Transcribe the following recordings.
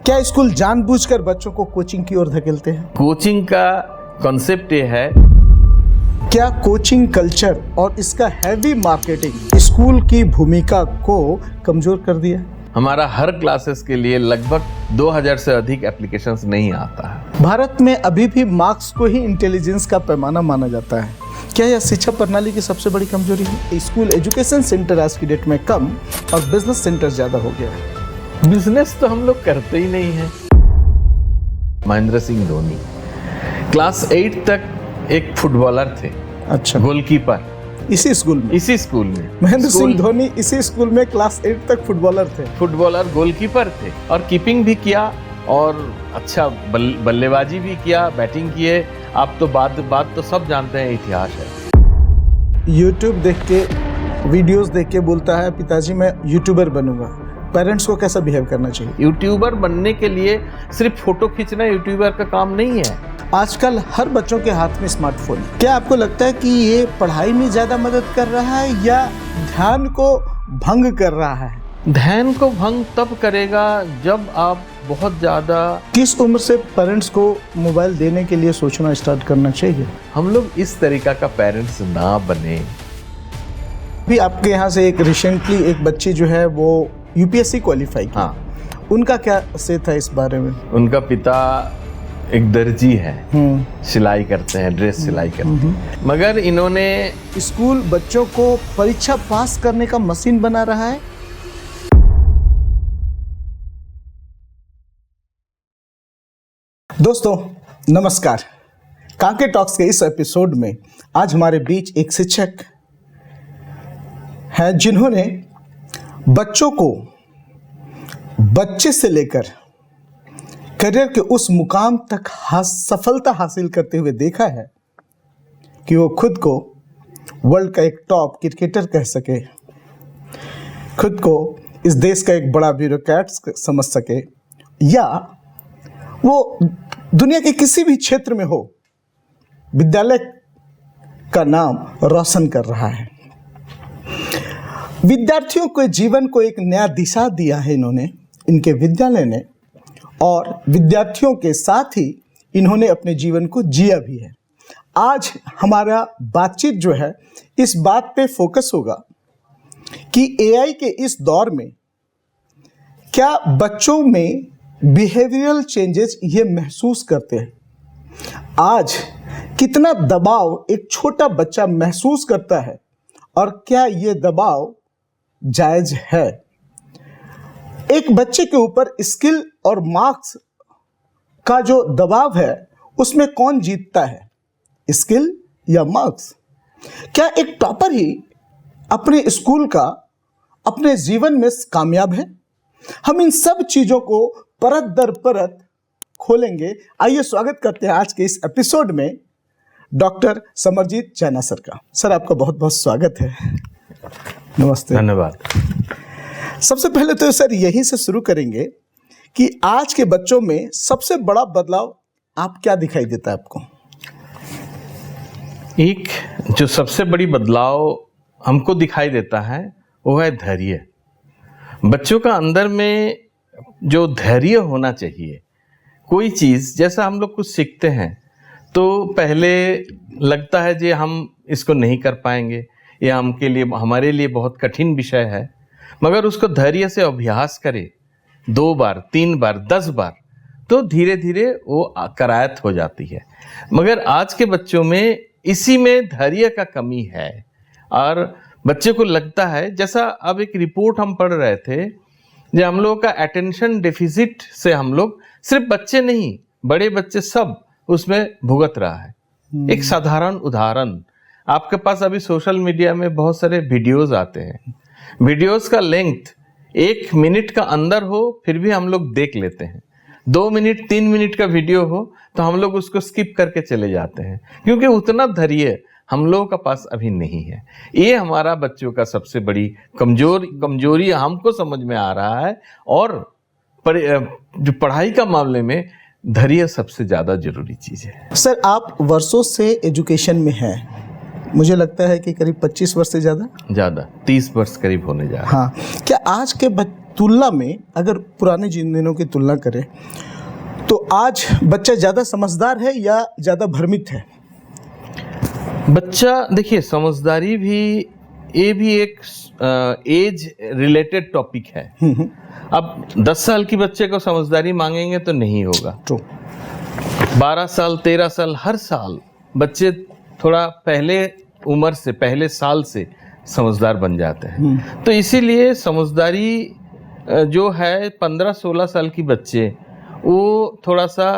क्या स्कूल जानबूझकर बच्चों को कोचिंग की ओर धकेलते हैं? कोचिंग का कॉन्सेप्ट ये है, क्या कोचिंग कल्चर और इसका हैवी मार्केटिंग स्कूल की भूमिका को कमजोर कर दिया? हमारा हर क्लासेस के लिए लगभग 2000 से अधिक एप्लीकेशंस नहीं आता है। भारत में अभी भी मार्क्स को ही इंटेलिजेंस का पैमाना माना जाता है। क्या यह शिक्षा प्रणाली की सबसे बड़ी कमजोरी है? स्कूल एजुकेशन सेंटर आज की डेट में कम और बिजनेस सेंटर ज्यादा हो गया है। बिजनेस तो हम लोग करते ही नहीं है। महेंद्र सिंह धोनी क्लास 8 तक एक फुटबॉलर थे। अच्छा, गोलकीपर इसी स्कूल में महेंद्र सिंह धोनी इसी स्कूल में क्लास 8 तक फुटबॉलर थे। फुटबॉलर गोलकीपर थे और कीपिंग भी किया और अच्छा बल्लेबाजी भी किया, बैटिंग किए। आप तो बात तो सब जानते हैं, इतिहास है। यूट्यूब देख के, वीडियोस देख के बोलता है पिताजी मैं यूट्यूबर बनूंगा। पेरेंट्स को कैसा बिहेव करना चाहिए? यूट्यूबर बनने के लिए सिर्फ फोटो खींचना यूट्यूबर का काम नहीं है। आजकल हर बच्चों के हाथ में स्मार्टफोन है। क्या आपको लगता है कि ये पढ़ाई में ज्यादा मदद कर रहा है या ध्यान को भंग कर रहा है? ध्यान को भंग तब करेगा जब आप बहुत ज्यादा। किस उम्र से पेरेंट्स को मोबाइल देने के लिए सोचना स्टार्ट करना चाहिए? हम लोग इस तरीका का पेरेंट्स ना बने। भी आपके यहाँ से एक रिसेंटली एक बच्ची जो है वो यूपीएससी क्वालिफाई की। हाँ, उनका क्या से था इस बारे में? उनका पिता एक दर्जी है, सिलाई करते हैं, ड्रेस सिलाई करते हैं। मगर इन्होंने स्कूल बच्चों को परीक्षा पास करने का मशीन बना रहा है। दोस्तों नमस्कार, कांके टॉक्स के इस एपिसोड में आज हमारे बीच एक शिक्षक हैं जिन्होंने बच्चों को बच्चे से लेकर करियर के उस मुकाम तक सफलता हासिल करते हुए देखा है कि वो खुद को वर्ल्ड का एक टॉप क्रिकेटर कह सके, खुद को इस देश का एक बड़ा ब्यूरोक्रेट समझ सके, या वो दुनिया के किसी भी क्षेत्र में हो विद्यालय का नाम रोशन कर रहा है। विद्यार्थियों के जीवन को एक नया दिशा दिया है इन्होंने, इनके विद्यालय ने, और विद्यार्थियों के साथ ही इन्होंने अपने जीवन को जिया भी है। आज हमारा बातचीत जो है इस बात पे फोकस होगा कि एआई के इस दौर में क्या बच्चों में बिहेवियरल चेंजेस ये महसूस करते हैं? आज कितना दबाव एक छोटा बच्चा महसूस करता है और क्या ये दबाव जायज है? एक बच्चे के ऊपर स्किल और मार्क्स का जो दबाव है उसमें कौन जीतता है, स्किल या मार्क्स? क्या एक टॉपर ही अपने स्कूल का अपने जीवन में कामयाब है? हम इन सब चीजों को परत दर परत खोलेंगे। आइए स्वागत करते हैं आज के इस एपिसोड में डॉक्टर समरजीत जैना सर का। सर आपका बहुत बहुत स्वागत है। नमस्ते। धन्यवाद। सबसे पहले तो सर यही से शुरू करेंगे कि आज के बच्चों में सबसे बड़ा बदलाव आप क्या दिखाई देता है आपको? एक जो सबसे बड़ी बदलाव हमको दिखाई देता है वो है धैर्य। बच्चों का अंदर में जो धैर्य होना चाहिए, कोई चीज़ जैसा हम लोग कुछ सीखते हैं तो पहले लगता है कि हम इसको नहीं कर पाएंगे, या हमारे लिए बहुत कठिन विषय है, मगर उसको धैर्य से अभ्यास करें 2 बार 3 बार 10 बार तो धीरे धीरे वो करायत हो जाती है। मगर आज के बच्चों में इसी में धैर्य का कमी है और बच्चे को लगता है, जैसा अब एक रिपोर्ट हम पढ़ रहे थे, जो हम लोगों का अटेंशन डेफिसिट से हम लोग, सिर्फ बच्चे नहीं बड़े बच्चे सब उसमें भुगत रहा है। एक साधारण उदाहरण, आपके पास अभी सोशल मीडिया में बहुत सारे वीडियोस आते हैं, वीडियोस का लेंथ 1 मिनट का अंदर हो फिर भी हम लोग देख लेते हैं। 2 मिनट 3 मिनट का वीडियो हो तो हम लोग उसको स्किप करके चले जाते हैं, क्योंकि उतना धैर्य हम लोगों का पास अभी नहीं है। ये हमारा बच्चों का सबसे बड़ी कमजोरी हमको समझ में आ रहा है। और जो पढ़ाई का मामले में धैर्य सबसे ज़्यादा जरूरी चीज़ है। सर आप वर्षों से एजुकेशन में हैं, मुझे लगता है कि करीब 25 वर्ष से ज़्यादा। 30 वर्ष करीब होने जा रहा है। हाँ, क्या आज के तुलना में अगर पुराने जिन दिनों की तुलना करें तो आज बच्चा ज़्यादा समझदार है या ज़्यादा भ्रमित है? बच्चा देखिए, समझदारी भी ये भी एक एज रिलेटेड टॉपिक है। अब 10 साल की बच्चे को समझदारी मांगेंगे तो नहीं होगा। 12 साल 13 साल हर साल बच्चे थोड़ा पहले उम्र से, पहले साल से समझदार बन जाते हैं। तो इसीलिए समझदारी जो है 15-16 साल की बच्चे वो थोड़ा सा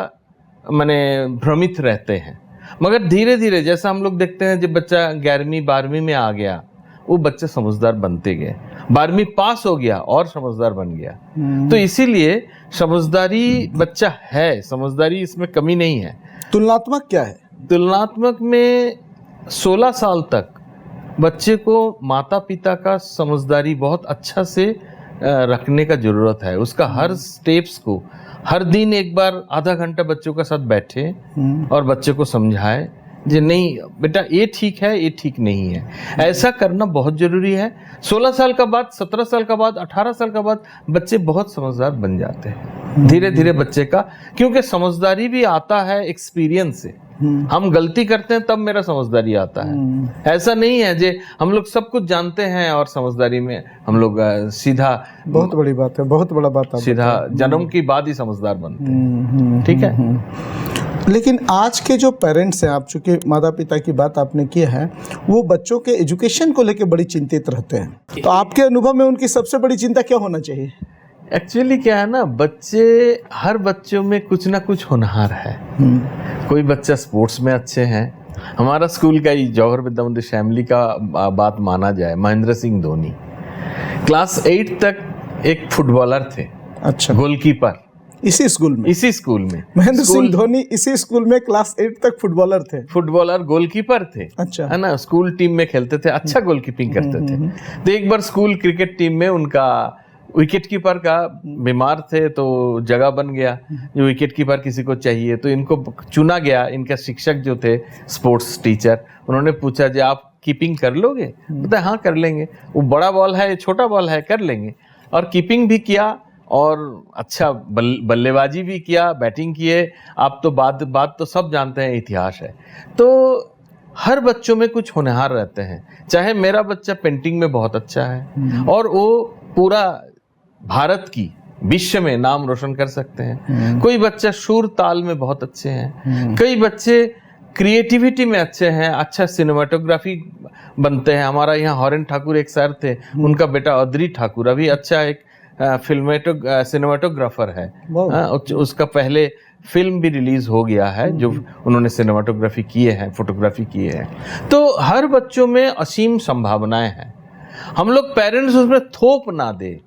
माने भ्रमित रहते हैं, मगर धीरे धीरे जैसा हम लोग देखते हैं जब बच्चा 11वीं 12वीं में आ गया वो बच्चे समझदार बनते गए, 12वीं पास हो गया और समझदार बन गया। तो इसीलिए समझदारी बच्चा है, समझदारी इसमें कमी नहीं है। तुलनात्मक क्या है? तुलनात्मक में 16 साल तक बच्चे को माता पिता का समझदारी बहुत अच्छा से रखने का ज़रूरत है। उसका हर स्टेप्स को हर दिन एक बार आधा घंटा बच्चों के साथ बैठे और बच्चे को समझाए जी नहीं बेटा ये ठीक है, ये ठीक नहीं है। ऐसा करना बहुत ज़रूरी है। 16 साल का बाद, 17 साल का बाद, 18 साल का बाद बच्चे बहुत समझदार बन जाते हैं धीरे धीरे बच्चे का, क्योंकि समझदारी भी आता है एक्सपीरियंस से। हम गलती करते हैं तब मेरा समझदारी आता है। ऐसा नहीं है जे हम लोग सब कुछ जानते हैं और समझदारी में हम लोग सीधा, बहुत बड़ी बात है, बहुत बड़ा बात है, सीधा जन्म के बाद ही समझदार बनते हैं। ठीक है। लेकिन आज के जो पेरेंट्स हैं, आप चूंकि माता पिता की बात आपने की है, वो बच्चों के एजुकेशन को लेकर बड़ी चिंतित रहते हैं। तो आपके अनुभव में उनकी सबसे बड़ी चिंता क्या होना चाहिए? एक्चुअली क्या है ना, बच्चे, हर बच्चों में कुछ ना कुछ होनहार है। कोई बच्चा स्पोर्ट्स में अच्छे हैं। हमारा स्कूल का ही जौहर विद्या मंदिर शैमली का बात माना जाए, महेंद्र सिंह धोनी क्लास 8 तक एक फुटबॉलर थे। अच्छा, गोलकीपर। इसी स्कूल में? इसी स्कूल में महेंद्र सिंह धोनी इसी स्कूल में क्लास 8 तक फुटबॉलर थे। फुटबॉलर, गोलकीपर थे। अच्छा, है ना, स्कूल टीम में खेलते थे, अच्छा गोलकीपिंग करते थे। तो एक बार स्कूल क्रिकेट टीम में उनका विकेट कीपर का बीमार थे तो जगह बन गया, जो विकेट कीपर किसी को चाहिए, तो इनको चुना गया। इनका शिक्षक जो थे स्पोर्ट्स टीचर, उन्होंने पूछा जी आप कीपिंग कर लोगे? बताया हाँ कर लेंगे। वो बड़ा बॉल है, छोटा बॉल है, कर लेंगे। और कीपिंग भी किया और अच्छा बल्लेबाजी भी किया, बैटिंग किए। आप तो बात तो सब जानते हैं, इतिहास है। तो हर बच्चों में कुछ होनहार रहते हैं। चाहे मेरा बच्चा पेंटिंग में बहुत अच्छा है और वो पूरा भारत की, विश्व में नाम रोशन कर सकते हैं। कोई बच्चा सुर ताल में बहुत अच्छे हैं। कई बच्चे क्रिएटिविटी में अच्छे हैं, अच्छा सिनेमाटोग्राफी बनते हैं। हमारा यहाँ हॉरेन ठाकुर एक सर थे, उनका बेटा अदरी ठाकुर अभी अच्छा एक सिनेमाटोग्राफर है। उसका पहले फिल्म भी रिलीज हो गया है जो उन्होंने सिनेमाटोग्राफी किए हैं, फोटोग्राफी किए हैं। तो हर बच्चों में असीम संभावनाएं हैं। हम लोग पेरेंट्स उसमें थोप ना दे,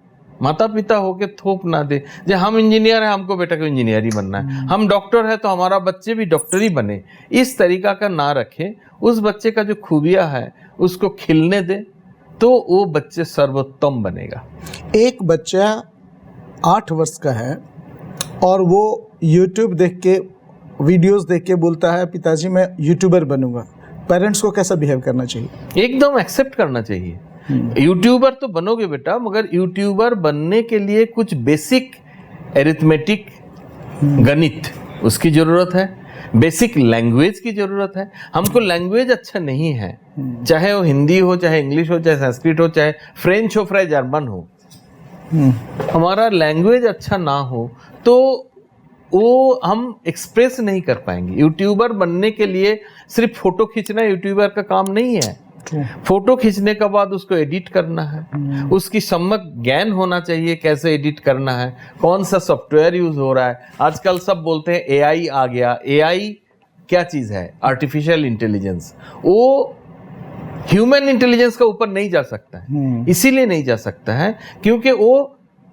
माता पिता होके थोप ना दे, जो हम इंजीनियर हैं हमको बेटा को इंजीनियर ही बनना है, हम डॉक्टर है तो हमारा बच्चे भी डॉक्टर ही बने, इस तरीका का ना रखे। उस बच्चे का जो खूबियां है उसको खिलने दे तो वो बच्चे सर्वोत्तम बनेगा। एक बच्चा 8 वर्ष का है और वो YouTube देख के, वीडियोस देख के बोलता है पिताजी मैं यूट्यूबर बनूंगा, पेरेंट्स को कैसा बिहेव करना चाहिए? एकदम एक्सेप्ट करना चाहिए। यूट्यूबर तो बनोगे बेटा, मगर यूट्यूबर बनने के लिए कुछ बेसिक एरिथमेटिक, गणित उसकी जरूरत है, बेसिक लैंग्वेज की जरूरत है। हमको लैंग्वेज अच्छा नहीं है, चाहे वो हिंदी हो, चाहे इंग्लिश हो, चाहे संस्कृत हो, चाहे फ्रेंच हो, चाहे जर्मन हो, हमारा लैंग्वेज अच्छा ना हो तो वो हम एक्सप्रेस नहीं कर पाएंगे। यूट्यूबर बनने के लिए सिर्फ फोटो खींचना यूट्यूबर का काम नहीं है। फोटो खींचने के बाद उसको एडिट करना है, उसकी सम्यक ज्ञान होना चाहिए कैसे एडिट करना है, कौन सा सॉफ्टवेयर यूज हो रहा है। आजकल सब बोलते हैं एआई आ गया। एआई क्या चीज है? Artificial intelligence. वो ह्यूमन इंटेलिजेंस का ऊपर नहीं जा सकता है। इसीलिए नहीं जा सकता है क्योंकि वो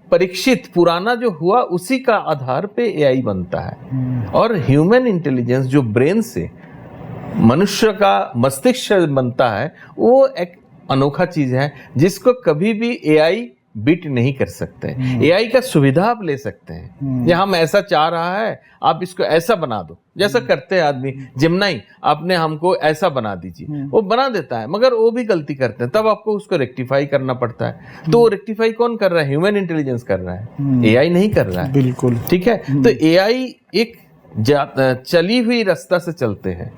परीक्षित पुराना जो हुआ उसी का आधार पे एआई बनता है। और ह्यूमन इंटेलिजेंस जो ब्रेन से, मनुष्य का मस्तिष्क बनता है, वो एक अनोखा चीज है जिसको कभी भी एआई बीट नहीं कर सकते। एआई का सुविधा आप ले सकते हैं, या हम ऐसा चाह रहा है आप इसको ऐसा बना दो, जैसा करते हैं आदमी। जेमिनी आपने हमको ऐसा बना दीजिए, वो बना देता है, मगर वो भी गलती करते हैं, तब आपको उसको रेक्टिफाई करना पड़ता है। तो वो रेक्टिफाई कौन कर रहा है? ह्यूमन इंटेलिजेंस कर रहा है, एआई नहीं कर रहा है। बिल्कुल ठीक है। तो एआई एक चली हुई रास्ता से चलते हैं,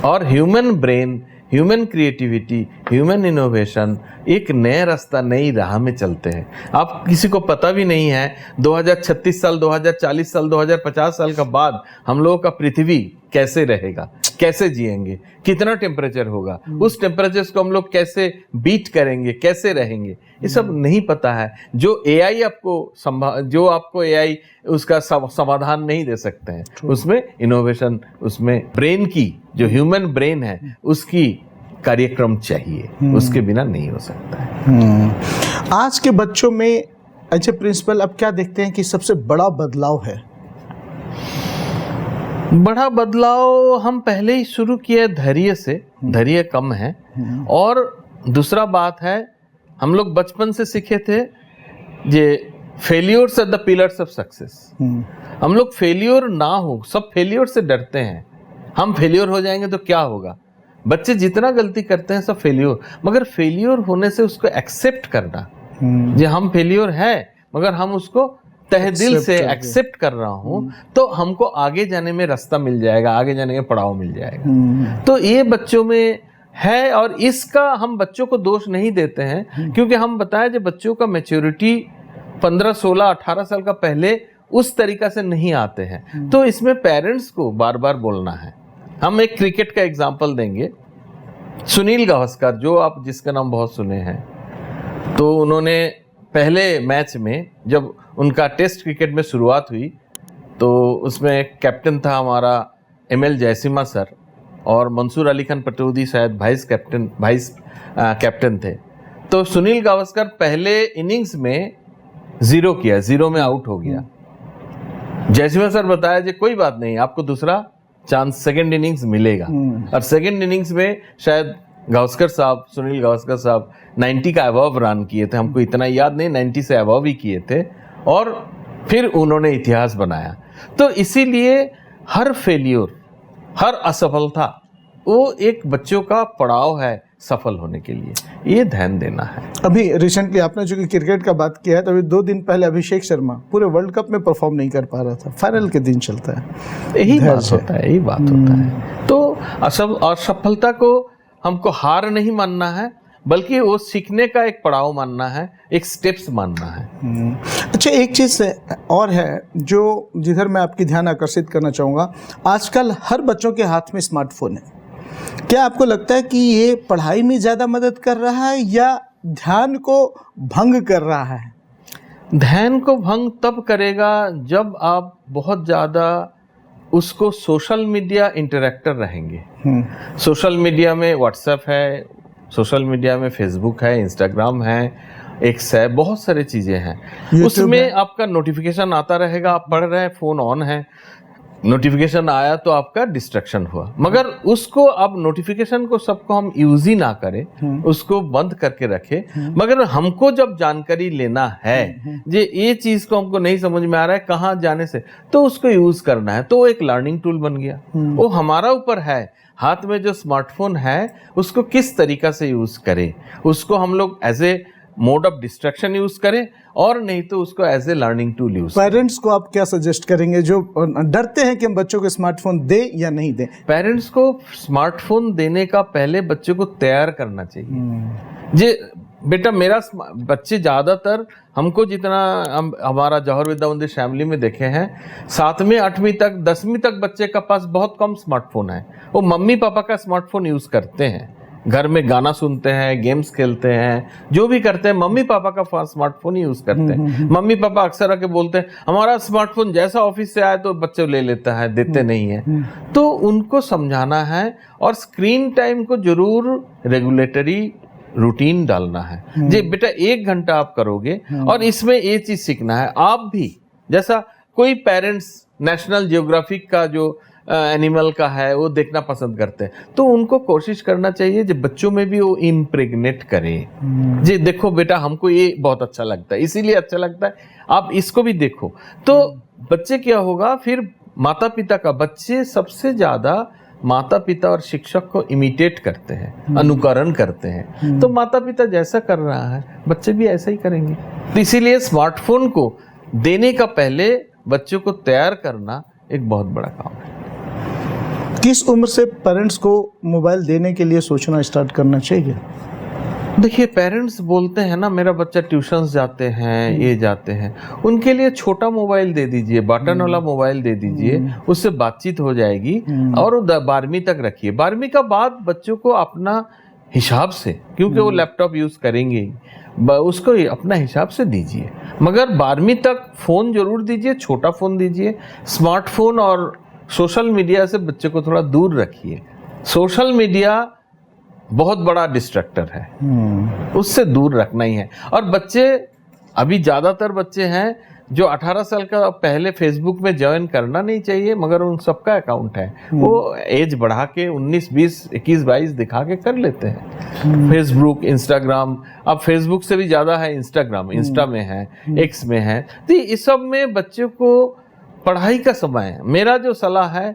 और human brain, human creativity, human innovation एक नया रास्ता, नई राह में चलते हैं। आप किसी को पता भी नहीं है 2036 साल, 2040 साल, 2050 साल का बाद हम लोगों का पृथ्वी कैसे रहेगा, कैसे जिएंगे, कितना टेम्परेचर होगा, उस टेम्परेचर को हम लोग कैसे बीट करेंगे, कैसे रहेंगे, ये सब नहीं पता है। जो एआई आपको जो आपको एआई उसका समाधान नहीं दे सकते हैं, उसमें इनोवेशन, उसमें ब्रेन की, जो ह्यूमन ब्रेन है उसकी कार्यक्रम चाहिए, उसके बिना नहीं हो सकता है। आज के बच्चों में अच्छे प्रिंसिपल अब क्या देखते हैं कि सबसे बड़ा बदलाव है? बड़ा बदलाव हम पहले ही शुरू किया, धैर्य से। धैर्य कम है। और दूसरा बात है, हम लोग बचपन से सीखे थे जे failures are the pillars of success. हम लोग फेलियर ना हो, सब फेलियर से डरते हैं। हम फेलियर हो जाएंगे तो क्या होगा? बच्चे जितना गलती करते हैं सब फेलियर, मगर फेलियर होने से उसको एक्सेप्ट करना, जो हम फेलियर है मगर हम उसको तहे दिल से एक्सेप्ट कर रहा हूँ, तो हमको आगे जाने में रास्ता मिल जाएगा, आगे जाने में पड़ाव मिल जाएगा। तो ये बच्चों में है, और इसका हम बच्चों को दोष नहीं देते हैं, क्योंकि हम बताएं जब बच्चों का मैच्योरिटी 15, 16, 18 साल का पहले उस तरीका से नहीं आते हैं। तो इसमें पेरेंट्स को बार बार बोलना है। हम एक क्रिकेट का एग्जाम्पल देंगे। सुनील गावस्कर, जो आप जिसका नाम बहुत सुने हैं, तो उन्होंने पहले मैच में जब उनका टेस्ट क्रिकेट में शुरुआत हुई, तो उसमें कैप्टन था हमारा एमएल जयसिम्हा सर, और मंसूर अली खान पटौदी शायद वाइस कैप्टन थे। तो सुनील गावस्कर पहले इनिंग्स में 0 किया, 0 में आउट हो गया। जयसिम्हा सर बताया जी कोई बात नहीं, आपको दूसरा चांस सेकंड इनिंग्स मिलेगा। और सेकंड इनिंग्स में शायद गावस्कर साहब, सुनील गावस्कर साहब 90 का अबव रन किए थे, हमको इतना याद नहीं, 90 से अबव ही किए थे, और फिर उन्होंने इतिहास बनाया। तो इसीलिए हर फेलियर, हर असफलता वो एक बच्चों का पड़ाव है सफल होने के लिए, ये ध्यान देना है। अभी रिसेंटली आपने जो कि क्रिकेट का बात किया है, तो अभी 2 दिन पहले अभिषेक शर्मा पूरे वर्ल्ड कप में परफॉर्म नहीं कर पा रहा था, फाइनल के दिन चलता है। यही बात होता है, यही बात होता है। तो असफलता को हमको हार नहीं मानना है, बल्कि वो सीखने का एक पड़ाव मानना है, एक स्टेप्स मानना है। अच्छा, एक चीज़ और है जो जिधर मैं आपकी ध्यान आकर्षित करना चाहूँगा। आजकल हर बच्चों के हाथ में स्मार्टफोन है। क्या आपको लगता है कि ये पढ़ाई में ज़्यादा मदद कर रहा है या ध्यान को भंग कर रहा है? ध्यान को भंग तब करेगा जब आप बहुत ज़्यादा उसको सोशल मीडिया इंटरेक्टर रहेंगे। सोशल मीडिया में व्हाट्सएप है, सोशल मीडिया में फेसबुक है, इंस्टाग्राम है, एक्स है, बहुत सारी चीज़ें हैं। उसमें आपका नोटिफिकेशन आता रहेगा, आप पढ़ रहे हैं, फ़ोन ऑन है, नोटिफिकेशन आया तो आपका डिस्ट्रैक्शन हुआ। मगर उसको अब नोटिफिकेशन को सबको हम यूज ही ना करें, उसको बंद करके रखें। मगर हमको जब जानकारी लेना है, ये चीज को हमको नहीं समझ में आ रहा है कहाँ जाने से, तो उसको यूज करना है, तो एक लर्निंग टूल बन गया। वो हमारा ऊपर है, हाथ में जो स्मार्टफोन है उसको किस तरीका से यूज करें, उसको हम लोग as a mode of distraction use करें, और नहीं तो उसको as a learning tool use करें। पेरेंट्स को आप क्या सजेस्ट करेंगे जो डरते हैं कि हम बच्चों को स्मार्टफोन दें या नहीं दें? पेरेंट्स को स्मार्टफोन देने का पहले बच्चे को तैयार करना चाहिए। जे बेटा मेरा बच्चे ज़्यादातर हमको जितना हमारा जौहर विद्या मंदिर फैमिली में देखे हैं, 7वीं 8वीं तक 10वीं तक बच्चे का पास बहुत कम स्मार्टफोन है। वो मम्मी पापा का स्मार्टफोन यूज़ करते हैं, घर में गाना सुनते हैं, गेम्स खेलते हैं, जो भी करते हैं मम्मी पापा का स्मार्टफोन ही यूज करते हैं। मम्मी पापा अक्सर आके बोलते हैं हमारा स्मार्टफोन जैसा ऑफिस से आए तो बच्चे ले लेता है, देते नहीं है। तो उनको समझाना है, और स्क्रीन टाइम को जरूर रेगुलेटरी रूटीन डालना है। जी बेटा 1 घंटा आप करोगे, और इसमें ये चीज सीखना है। आप भी जैसा कोई पेरेंट्स नेशनल जियोग्राफिक का जो एनिमल का है वो देखना पसंद करते हैं। तो उनको कोशिश करना चाहिए जो बच्चों में भी वो इम्प्रेग्नेट करें, जी देखो बेटा हमको ये बहुत अच्छा लगता है, इसीलिए अच्छा लगता है, आप इसको भी देखो। तो बच्चे क्या होगा फिर माता पिता का, बच्चे सबसे ज़्यादा माता पिता और शिक्षक को इमिटेट करते हैं, अनुकरण करते हैं। तो माता पिता जैसा कर रहा है बच्चे भी ऐसा ही करेंगे। तो इसीलिए स्मार्टफोन को देने का पहले बच्चों को तैयार करना एक बहुत बड़ा काम है। किस उम्र से पेरेंट्स को मोबाइल देने के लिए सोचना स्टार्ट करना चाहिए? देखिए पेरेंट्स बोलते हैं ना मेरा बच्चा ट्यूशन्स जाते हैं, ये जाते हैं, उनके लिए छोटा मोबाइल दे दीजिए, बटन वाला मोबाइल दे दीजिए, उससे बातचीत हो जाएगी। और 12वीं तक रखिए, 12वीं का बाद बच्चों को अपना हिसाब से, क्योंकि वो लैपटॉप यूज़ करेंगे ही, उसको अपना हिसाब से दीजिए। मगर 12वीं तक फ़ोन जरूर दीजिए, छोटा फ़ोन दीजिए। स्मार्टफोन और सोशल मीडिया से बच्चे को थोड़ा दूर रखिए। सोशल मीडिया बहुत बड़ा डिस्ट्रैक्टर है, उससे दूर रखना ही है। और बच्चे अभी ज़्यादातर बच्चे हैं जो 18 साल का पहले फेसबुक में ज्वाइन करना नहीं चाहिए, मगर उन सबका अकाउंट है, वो एज बढ़ा के 19, 20, 21, 22 दिखा के कर लेते हैं। फेसबुक, इंस्टाग्राम, अब फेसबुक से भी ज़्यादा है इंस्टाग्राम, इंस्टा में है, एक्स में है। तो इस सब में बच्चों को पढ़ाई का समय है। मेरा जो सलाह है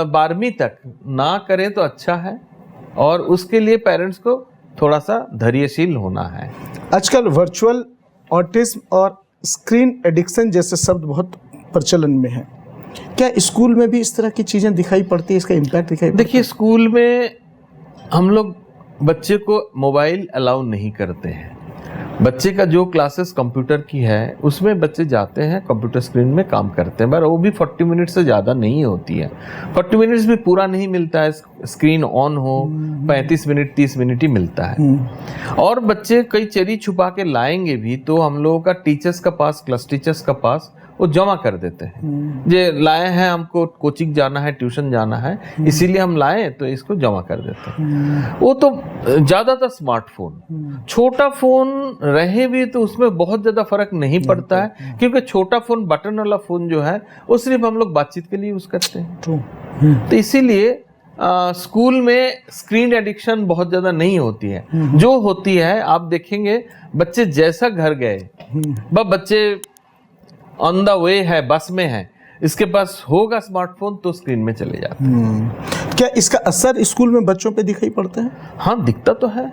12वीं तक ना करें तो अच्छा है, और उसके लिए पेरेंट्स को थोड़ा सा धैर्यशील होना है। आजकल वर्चुअल ऑटिज्म और स्क्रीन एडिक्शन जैसे शब्द बहुत प्रचलन में है। क्या स्कूल में भी इस तरह की चीज़ें दिखाई पड़ती है, इसका इम्पैक्ट दिखाई पड़ता है? देखिए स्कूल में हम लोग बच्चे को मोबाइल अलाउ नहीं करते हैं। बच्चे का जो क्लासेस कंप्यूटर की है उसमें बच्चे जाते हैं, कंप्यूटर स्क्रीन में काम करते हैं, पर वो भी 40 मिनट से ज़्यादा नहीं होती है। 40 मिनट्स भी पूरा नहीं मिलता है, स्क्रीन ऑन हो 35 मिनट 30 मिनट ही मिलता है। और बच्चे कई चोरी छुपा के लाएंगे भी तो हम लोगों का टीचर्स का पास, क्लास टीचर्स का पास वो जमा कर देते हैं, जे लाए हैं हमको कोचिंग जाना है, ट्यूशन जाना है, इसीलिए हम लाए तो इसको जमा कर देते हैं। वो तो ज़्यादातर स्मार्टफोन, छोटा फोन रहे भी तो उसमें बहुत ज़्यादा फर्क नहीं पड़ता है, क्योंकि छोटा फोन, बटन वाला फोन जो है वो सिर्फ हम लोग बातचीत के लिए यूज़ करते हैं। तो इसीलिए स्कूल में स्क्रीन एडिक्शन बहुत ज़्यादा नहीं होती है। जो होती है आप देखेंगे बच्चे जैसा घर गए, बच्चे ऑन द वे है, बस में है, इसके पास होगा स्मार्टफोन तो स्क्रीन में चले जाते हैं। क्या इसका असर स्कूल में बच्चों पे दिखाई पड़ता है? हाँ दिखता तो है।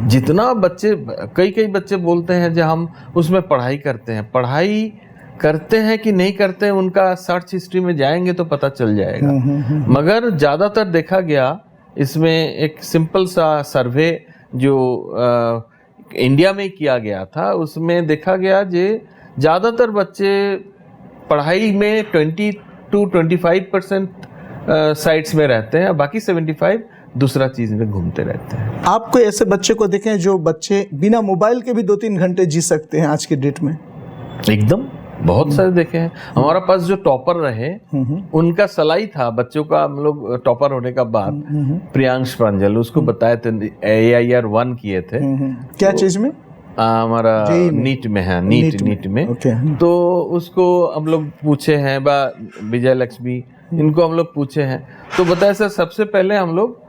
जितना बच्चे, कई बच्चे बोलते हैं जब हम उसमें पढ़ाई करते हैं कि नहीं करते हैं, उनका सर्च हिस्ट्री में जाएंगे तो पता चल जाएगा। मगर ज़्यादातर देखा गया, इसमें एक सिंपल सा सर्वे जो इंडिया में किया गया था, उसमें देखा गया जे ज़्यादातर बच्चे पढ़ाई में 20 to 25% साइट्स में रहते हैं, बाकी 75 दूसरा चीज़ में घूमते रहते हैं। आपको ऐसे बच्चे को देखें जो बच्चे बिना मोबाइल के भी 2-3 घंटे जी सकते हैं आज की डेट में? एकदम, बहुत सारे देखे हैं। हमारा पास जो टॉपर रहे उनका सलाई था बच्चों का, हम लोग टॉपर होने का बाद प्रियांश प्रांजल, उसको बताए थे, AIR 1 किए थे। क्या चीज़ में? हमारा नीट में है, नीट में। तो उसको हम लोग पूछे हैं, विजय लक्ष्मी, इनको हम लोग पूछे हैं, तो बताया सर सबसे पहले हम लोग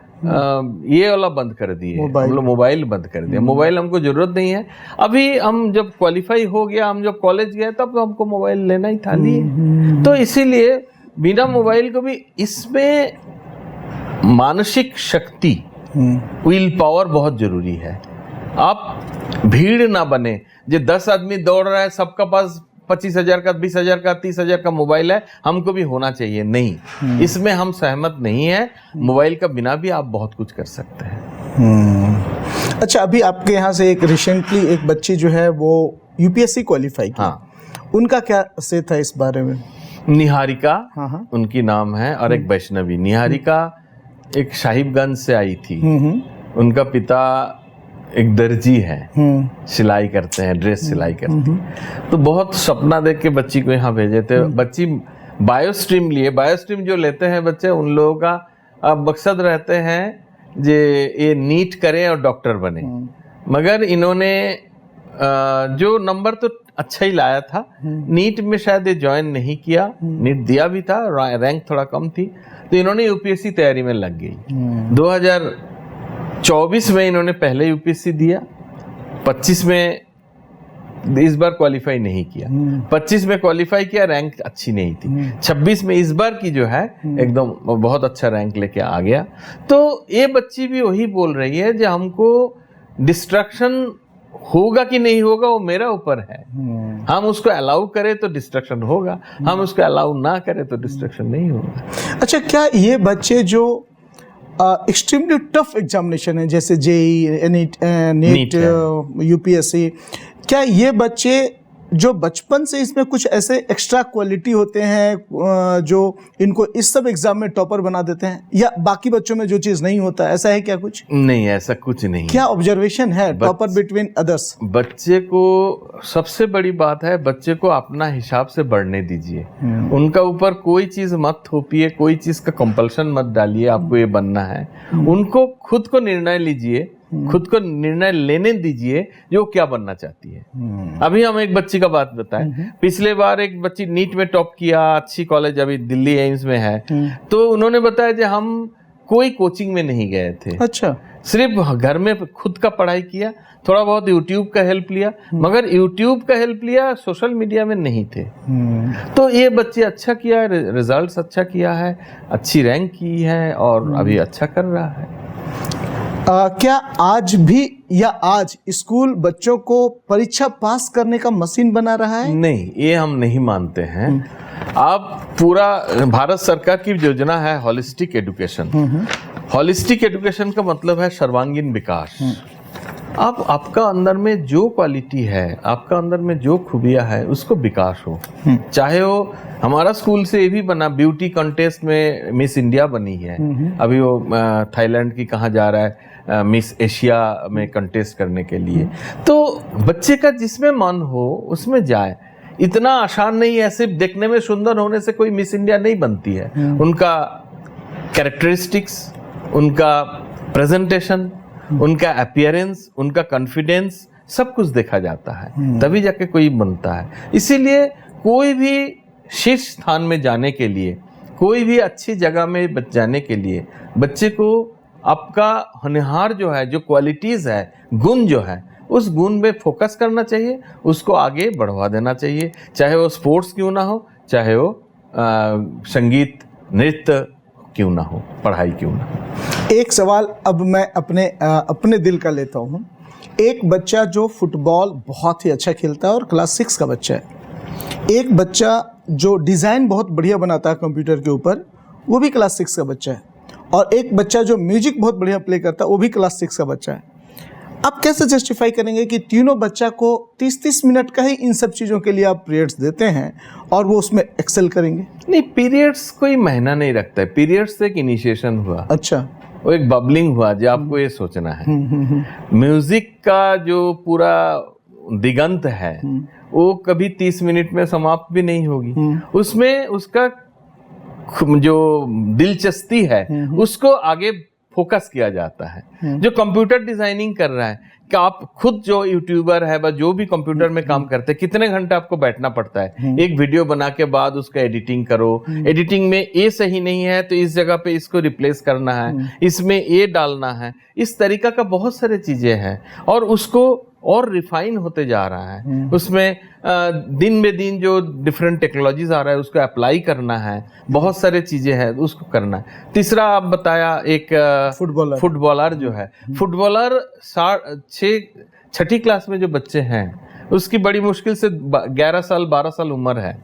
ये वाला बंद कर दिए, हम लोग मोबाइल बंद कर दिया, मोबाइल हमको जरूरत नहीं है। अभी हम जब क्वालिफाई हो गया, हम जब कॉलेज गए तब तो हमको मोबाइल लेना ही था, लिए। तो इसीलिए बिना मोबाइल को भी, इसमें मानसिक शक्ति, विल पावर बहुत जरूरी है। आप भीड़ ना बने, जो 10 आदमी दौड़ रहा है, सबका पास 25,000 का, 20,000 का, 30,000 का मोबाइल है, हमको भी होना चाहिए, नहीं, इसमें हम सहमत नहीं है। मोबाइल का बिना भी आप बहुत कुछ कर सकते हैं। अच्छा, अभी आपके यहाँ से एक रिसेंटली एक बच्ची जो है वो UPSC क्वालिफाई की, उनका क्या से था इस बारे में? निहारिका उनकी नाम है, और एक वैष्णवी। निहारिका एक साहिबगंज से आई थी, उनका पिता एक दर्जी है, सिलाई करते हैं, ड्रेस सिलाई करते हैं। तो बहुत सपना देख के बच्ची को यहाँ भेजे थे। बच्ची बायोस्ट्रीम लिए, बायोस्ट्रीम जो लेते हैं बच्चे, उन लोगों का मकसद रहते हैं जे ये नीट करें और डॉक्टर बने। मगर इन्होंने जो नंबर तो अच्छा ही लाया था। नीट में शायद ये ज्वाइन नहीं किया, नीट दिया भी था, रैंक थोड़ा कम थी, तो इन्होंने यूपीएससी तैयारी में लग गई। 2024 में इन्होंने पहले यूपीएससी दिया, 25 में इस बार क्वालिफाई नहीं किया, 25 में क्वालिफाई किया, रैंक अच्छी नहीं थी, 26 में इस बार की जो है एकदम बहुत अच्छा रैंक लेके आ गया। तो ये बच्ची भी वही बोल रही है जो हमको डिस्ट्रक्शन होगा कि नहीं होगा वो मेरा ऊपर है। हम उसको अलाउ करें तो डिस्ट्रक्शन होगा, हम उसको अलाउ ना करें तो डिस्ट्रक्शन नहीं होगा। अच्छा, क्या ये बच्चे जो एक्सट्रीमली टफ एग्जामिनेशन है जैसे जेई, नीट, यूपीएससी, क्या ये बच्चे जो बचपन से इसमें कुछ ऐसे एक्स्ट्रा क्वालिटी होते हैं जो इनको इस सब एग्जाम में टॉपर बना देते हैं, या बाकी बच्चों में जो चीज़ नहीं होता, ऐसा है क्या कुछ? नहीं, ऐसा कुछ नहीं। क्या ऑब्जर्वेशन है टॉपर बिटवीन अदर्स? बच्चे को सबसे बड़ी बात है, बच्चे को अपना हिसाब से बढ़ने दीजिए। उनका ऊपर कोई चीज मत थोपिए, कोई चीज का कंपल्शन मत डालिए आपको ये बनना है। उनको खुद को निर्णय लीजिए, खुद को निर्णय लेने दीजिए जो क्या बनना चाहती है। अभी हम एक बच्ची का बात बताएं, पिछले बार एक बच्ची नीट में टॉप किया, अच्छी कॉलेज अभी दिल्ली एम्स में है, तो उन्होंने बताया कि हम कोई कोचिंग में नहीं गए थे। अच्छा, सिर्फ घर में खुद का पढ़ाई किया, थोड़ा बहुत यूट्यूब का हेल्प लिया, मगर यूट्यूब का हेल्प लिया, सोशल मीडिया में नहीं थे। तो ये बच्चे अच्छा किया है, रिजल्ट्स अच्छा किया है, अच्छी रैंक की है और अभी अच्छा कर रहा है। क्या आज भी या आज स्कूल बच्चों को परीक्षा पास करने का मशीन बना रहा है? नहीं, ये हम नहीं मानते हैं। आप पूरा भारत सरकार की योजना है होलिस्टिक एजुकेशन। होलिस्टिक एजुकेशन का मतलब है सर्वांगीण विकास। आप आपका अंदर में जो क्वालिटी है, आपका अंदर में जो खूबियां है, उसको विकास हो। चाहे वो हमारा स्कूल से ये भी बना, ब्यूटी कॉन्टेस्ट में मिस इंडिया बनी है, अभी वो थाईलैंड की कहाँ जा रहा है मिस एशिया में कंटेस्ट करने के लिए। तो बच्चे का जिसमें मन हो उसमें जाए, इतना आसान नहीं है। सिर्फ देखने में सुंदर होने से कोई मिस इंडिया नहीं बनती है। उनका कैरेक्टरिस्टिक्स, उनका प्रेजेंटेशन, उनका अपीयरेंस, उनका कॉन्फिडेंस, सब कुछ देखा जाता है, तभी जाके कोई बनता है। इसीलिए कोई भी शीर्ष स्थान में जाने के लिए, कोई भी अच्छी जगह में जाने के लिए बच्चे को आपका होनहार जो है, जो क्वालिटीज़ है, गुण जो है, उस गुण में फोकस करना चाहिए, उसको आगे बढ़वा देना चाहिए। चाहे वो स्पोर्ट्स क्यों ना हो, चाहे वो संगीत नृत्य क्यों ना हो, पढ़ाई क्यों ना हो। एक सवाल अब मैं अपने दिल का लेता हूँ। एक बच्चा जो फुटबॉल बहुत ही अच्छा खेलता है और क्लास 6 का बच्चा है, एक बच्चा जो डिज़ाइन बहुत बढ़िया बनाता है कंप्यूटर के ऊपर, वो भी क्लास 6 का बच्चा है, और एक बच्चा जो म्यूजिक बहुत बढ़िया प्ले करता है, वो भी क्लास 6 का बच्चा है। आप कैसे जस्टिफाई करेंगे कि तीनों बच्चा को 30-30 मिनट का ही इन सब चीज़ों के लिए आप पीरियड्स देते हैं और वो उसमें एक्सेल करेंगे? नहीं, पीरियड्स कोई महीना नहीं रखता है। पीरियड्स से एक इनिशिएशन हुआ, अच्छा, वो एक बबलिंग हुआ जो आपको ये सोचना है। म्यूजिक का जो पूरा दिगंत है वो कभी 30 मिनट में समाप्त भी नहीं होगी। उसमें उसका जो दिलचस्पी है उसको आगे फोकस किया जाता है। जो कंप्यूटर डिजाइनिंग कर रहा है, कि आप खुद जो यूट्यूबर है, जो भी कंप्यूटर में काम करते हैं, कितने घंटे आपको बैठना पड़ता है एक वीडियो बना के बाद उसका एडिटिंग करो। एडिटिंग में ये सही नहीं है तो इस जगह पे इसको रिप्लेस करना है, इसमें ये डालना है, इस तरीका का बहुत सारे चीजें हैं और उसको और रिफाइन होते जा रहा है। उसमें दिन में दिन जो डिफरेंट टेक्नोलॉजीज आ रहा है उसको अप्लाई करना है, बहुत सारे चीजें हैं उसको करना है। तीसरा आप बताया एक फुटबॉलर जो है, फुटबॉलर 6ठी क्लास में जो बच्चे हैं उसकी बड़ी मुश्किल से 11 साल 12 साल उम्र है।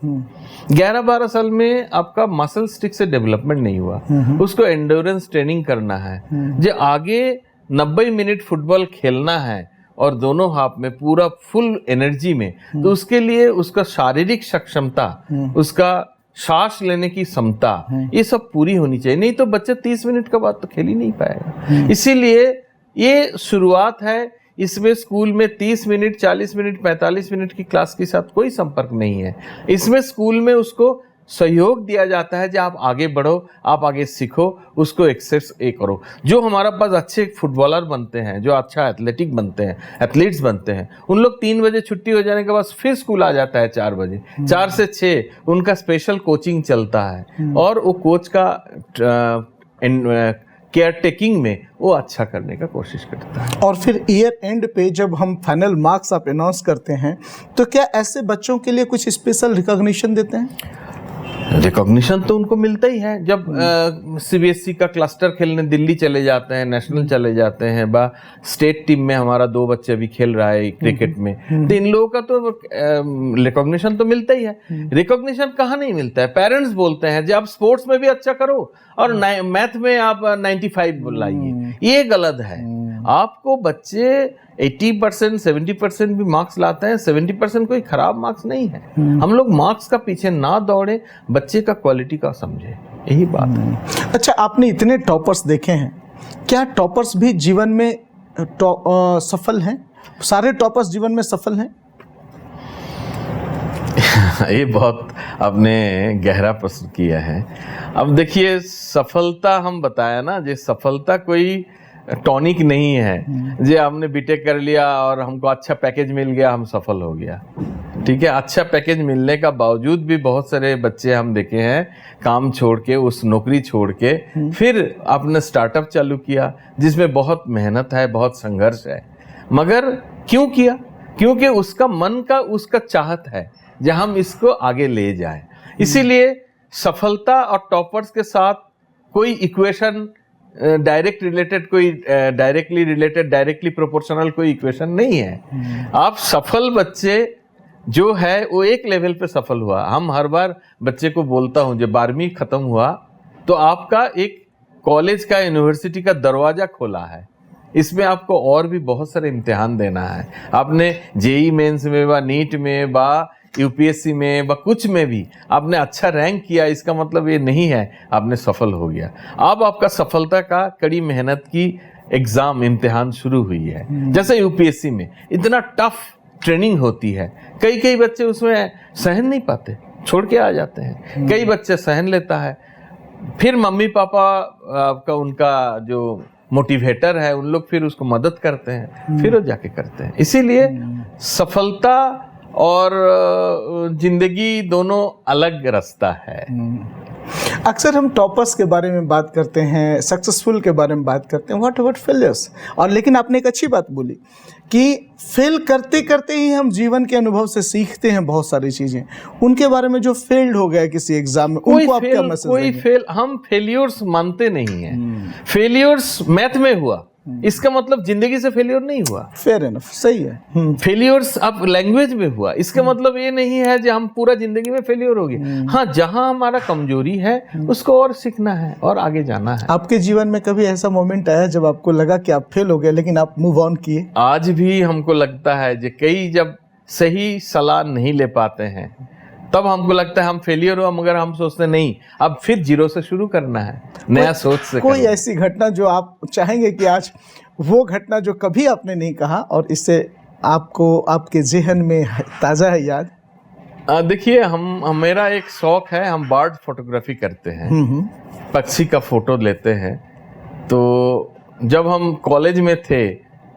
11-12 साल में आपका मसल स्टिक से डेवलपमेंट नहीं हुआ, उसको एंड्योरेंस ट्रेनिंग करना है। जो आगे 90 मिनट फुटबॉल खेलना है और दोनों हाफ में पूरा फुल एनर्जी में, तो उसके लिए उसका शारीरिक सक्षमता, उसका सांस लेने की क्षमता, ये सब पूरी होनी चाहिए। नहीं तो बच्चा 30 मिनट के बाद तो खेल ही नहीं पाएगा। इसीलिए ये शुरुआत है। इसमें स्कूल में 30 मिनट 40 मिनट 45 मिनट की क्लास के साथ कोई संपर्क नहीं है। इसमें स्कूल में उसको सहयोग दिया जाता है जो आप आगे बढ़ो, आप आगे सीखो, उसको एक्सेस करो। जो हमारा पास अच्छे फुटबॉलर बनते हैं, जो अच्छा एथलेटिक बनते हैं, एथलीट्स बनते हैं, उन लोग 3 बजे छुट्टी हो जाने के बाद फिर स्कूल आ जाता है 4 बजे, 4 से 6 उनका स्पेशल कोचिंग चलता है और वो कोच का केयर टेकिंग में वो अच्छा करने का कोशिश करता है। और फिर ईयर एंड पे जब हम फाइनल मार्क्स आप अनाउंस करते हैं तो क्या ऐसे बच्चों के लिए कुछ स्पेशल रिकॉग्निशन देते हैं? रिकॉग्निशन तो उनको मिलता ही है। जब सीबीएसई का क्लस्टर खेलने दिल्ली चले जाते हैं, नेशनल चले जाते हैं, बा स्टेट टीम में हमारा 2 बच्चे अभी खेल रहा है क्रिकेट में, तो इन लोगों का तो रिकॉग्निशन तो मिलता ही है। रिकॉग्निशन कहाँ नहीं मिलता है? पेरेंट्स बोलते हैं जब आप स्पोर्ट्स में भी अच्छा करो और मैथ में आप 95 लाइए, ये गलत है। आपको बच्चे 80% 70% भी मार्क्स लाते हैं, 70% कोई खराब मार्क्स नहीं है। हम लोग मार्क्स का पीछे ना दौड़े, बच्चे का क्वालिटी का समझे, यही बात है। अच्छा, आपने इतने टॉपर्स देखे हैं, क्या टॉपर्स भी जीवन में सफल हैं? सारे टॉपर्स जीवन में सफल हैं? ये बहुत आपने गहरा प्रश्न किया है। अब देखिए, सफलता हम बताया ना, ये सफलता कोई टॉनिक नहीं है जे आपने बीटेक कर लिया और हमको अच्छा पैकेज मिल गया हम सफल हो गया। ठीक है, अच्छा पैकेज मिलने का बावजूद भी बहुत सारे बच्चे हम देखे हैं काम छोड़ के, उस नौकरी छोड़ के फिर आपने स्टार्टअप चालू किया जिसमें बहुत मेहनत है, बहुत संघर्ष है। मगर क्यों किया? क्योंकि उसका मन का उसका चाहत है जब हम इसको आगे ले जाएं। इसीलिए सफलता और टॉपर्स के साथ कोई इक्वेशन डायरेक्ट रिलेटेड, कोई डायरेक्टली रिलेटेड, डायरेक्टली प्रोपोर्शनल कोई इक्वेशन नहीं है। आप सफल बच्चे जो है वो एक लेवल पे सफल हुआ। हम हर बार बच्चे को बोलता हूँ जब 12वीं खत्म हुआ तो आपका एक कॉलेज का, यूनिवर्सिटी का दरवाजा खोला है। इसमें आपको और भी बहुत सारे इम्तिहान देना है। आपने जेई मेंस में बा, नीट में बा, यूपीएससी में बा, कुछ में भी आपने अच्छा रैंक किया, इसका मतलब ये नहीं है आपने सफल हो गया। अब आपका सफलता का कड़ी मेहनत की एग्जाम, इम्तिहान शुरू हुई है। जैसे यूपीएससी में इतना टफ ट्रेनिंग होती है, कई बच्चे उसमें सहन नहीं पाते, छोड़ के आ जाते हैं। कई बच्चे सहन लेता है, फिर मम्मी पापा का, उनका जो मोटिवेटर है, उन लोग फिर उसको मदद करते हैं, फिर वो जाके करते हैं। इसीलिए सफलता और जिंदगी दोनों अलग रास्ता है। अक्सर हम टॉपर्स के बारे में बात करते हैं, सक्सेसफुल के बारे में बात करते हैं, व्हाट अबाउट फेलियर्स? और लेकिन आपने एक अच्छी बात बोली कि फेल करते करते ही हम जीवन के अनुभव से सीखते हैं बहुत सारी चीजें। उनके बारे में जो फेल्ड हो गया किसी एग्जाम में, उनको आप क्या मैसेज देंगे? हम फेलियर्स मानते नहीं हैं। फेलियर्स मैथ में हुआ, इसका मतलब जिंदगी से फेलियर नहीं हुआ। फेयर एनफ, सही है। फेलियर्स अब लैंग्वेज में हुआ, इसका मतलब ये नहीं है कि हम पूरा जिंदगी में फेलियर हो गए। हाँ, जहां हमारा कमजोरी है उसको और सीखना है और आगे जाना है। आपके जीवन में कभी ऐसा मोमेंट आया जब आपको लगा कि आप फेल हो गए लेकिन आप मूव ऑन किए? आज भी हमको लगता है कि कई जब सही सलाह नहीं ले पाते हैं तब हमको लगता है हम फेलियर हुआ, मगर हम सोचते नहीं, अब फिर जीरो से शुरू करना है, नया सोच से। कोई ऐसी घटना जो आप चाहेंगे कि आज वो घटना जो कभी आपने नहीं कहा और इससे आपको आपके जहन में ताज़ा है याद? देखिए, मेरा एक शौक है, हम बर्ड फोटोग्राफी करते हैं, पक्षी का फोटो लेते हैं। तो जब हम कॉलेज में थे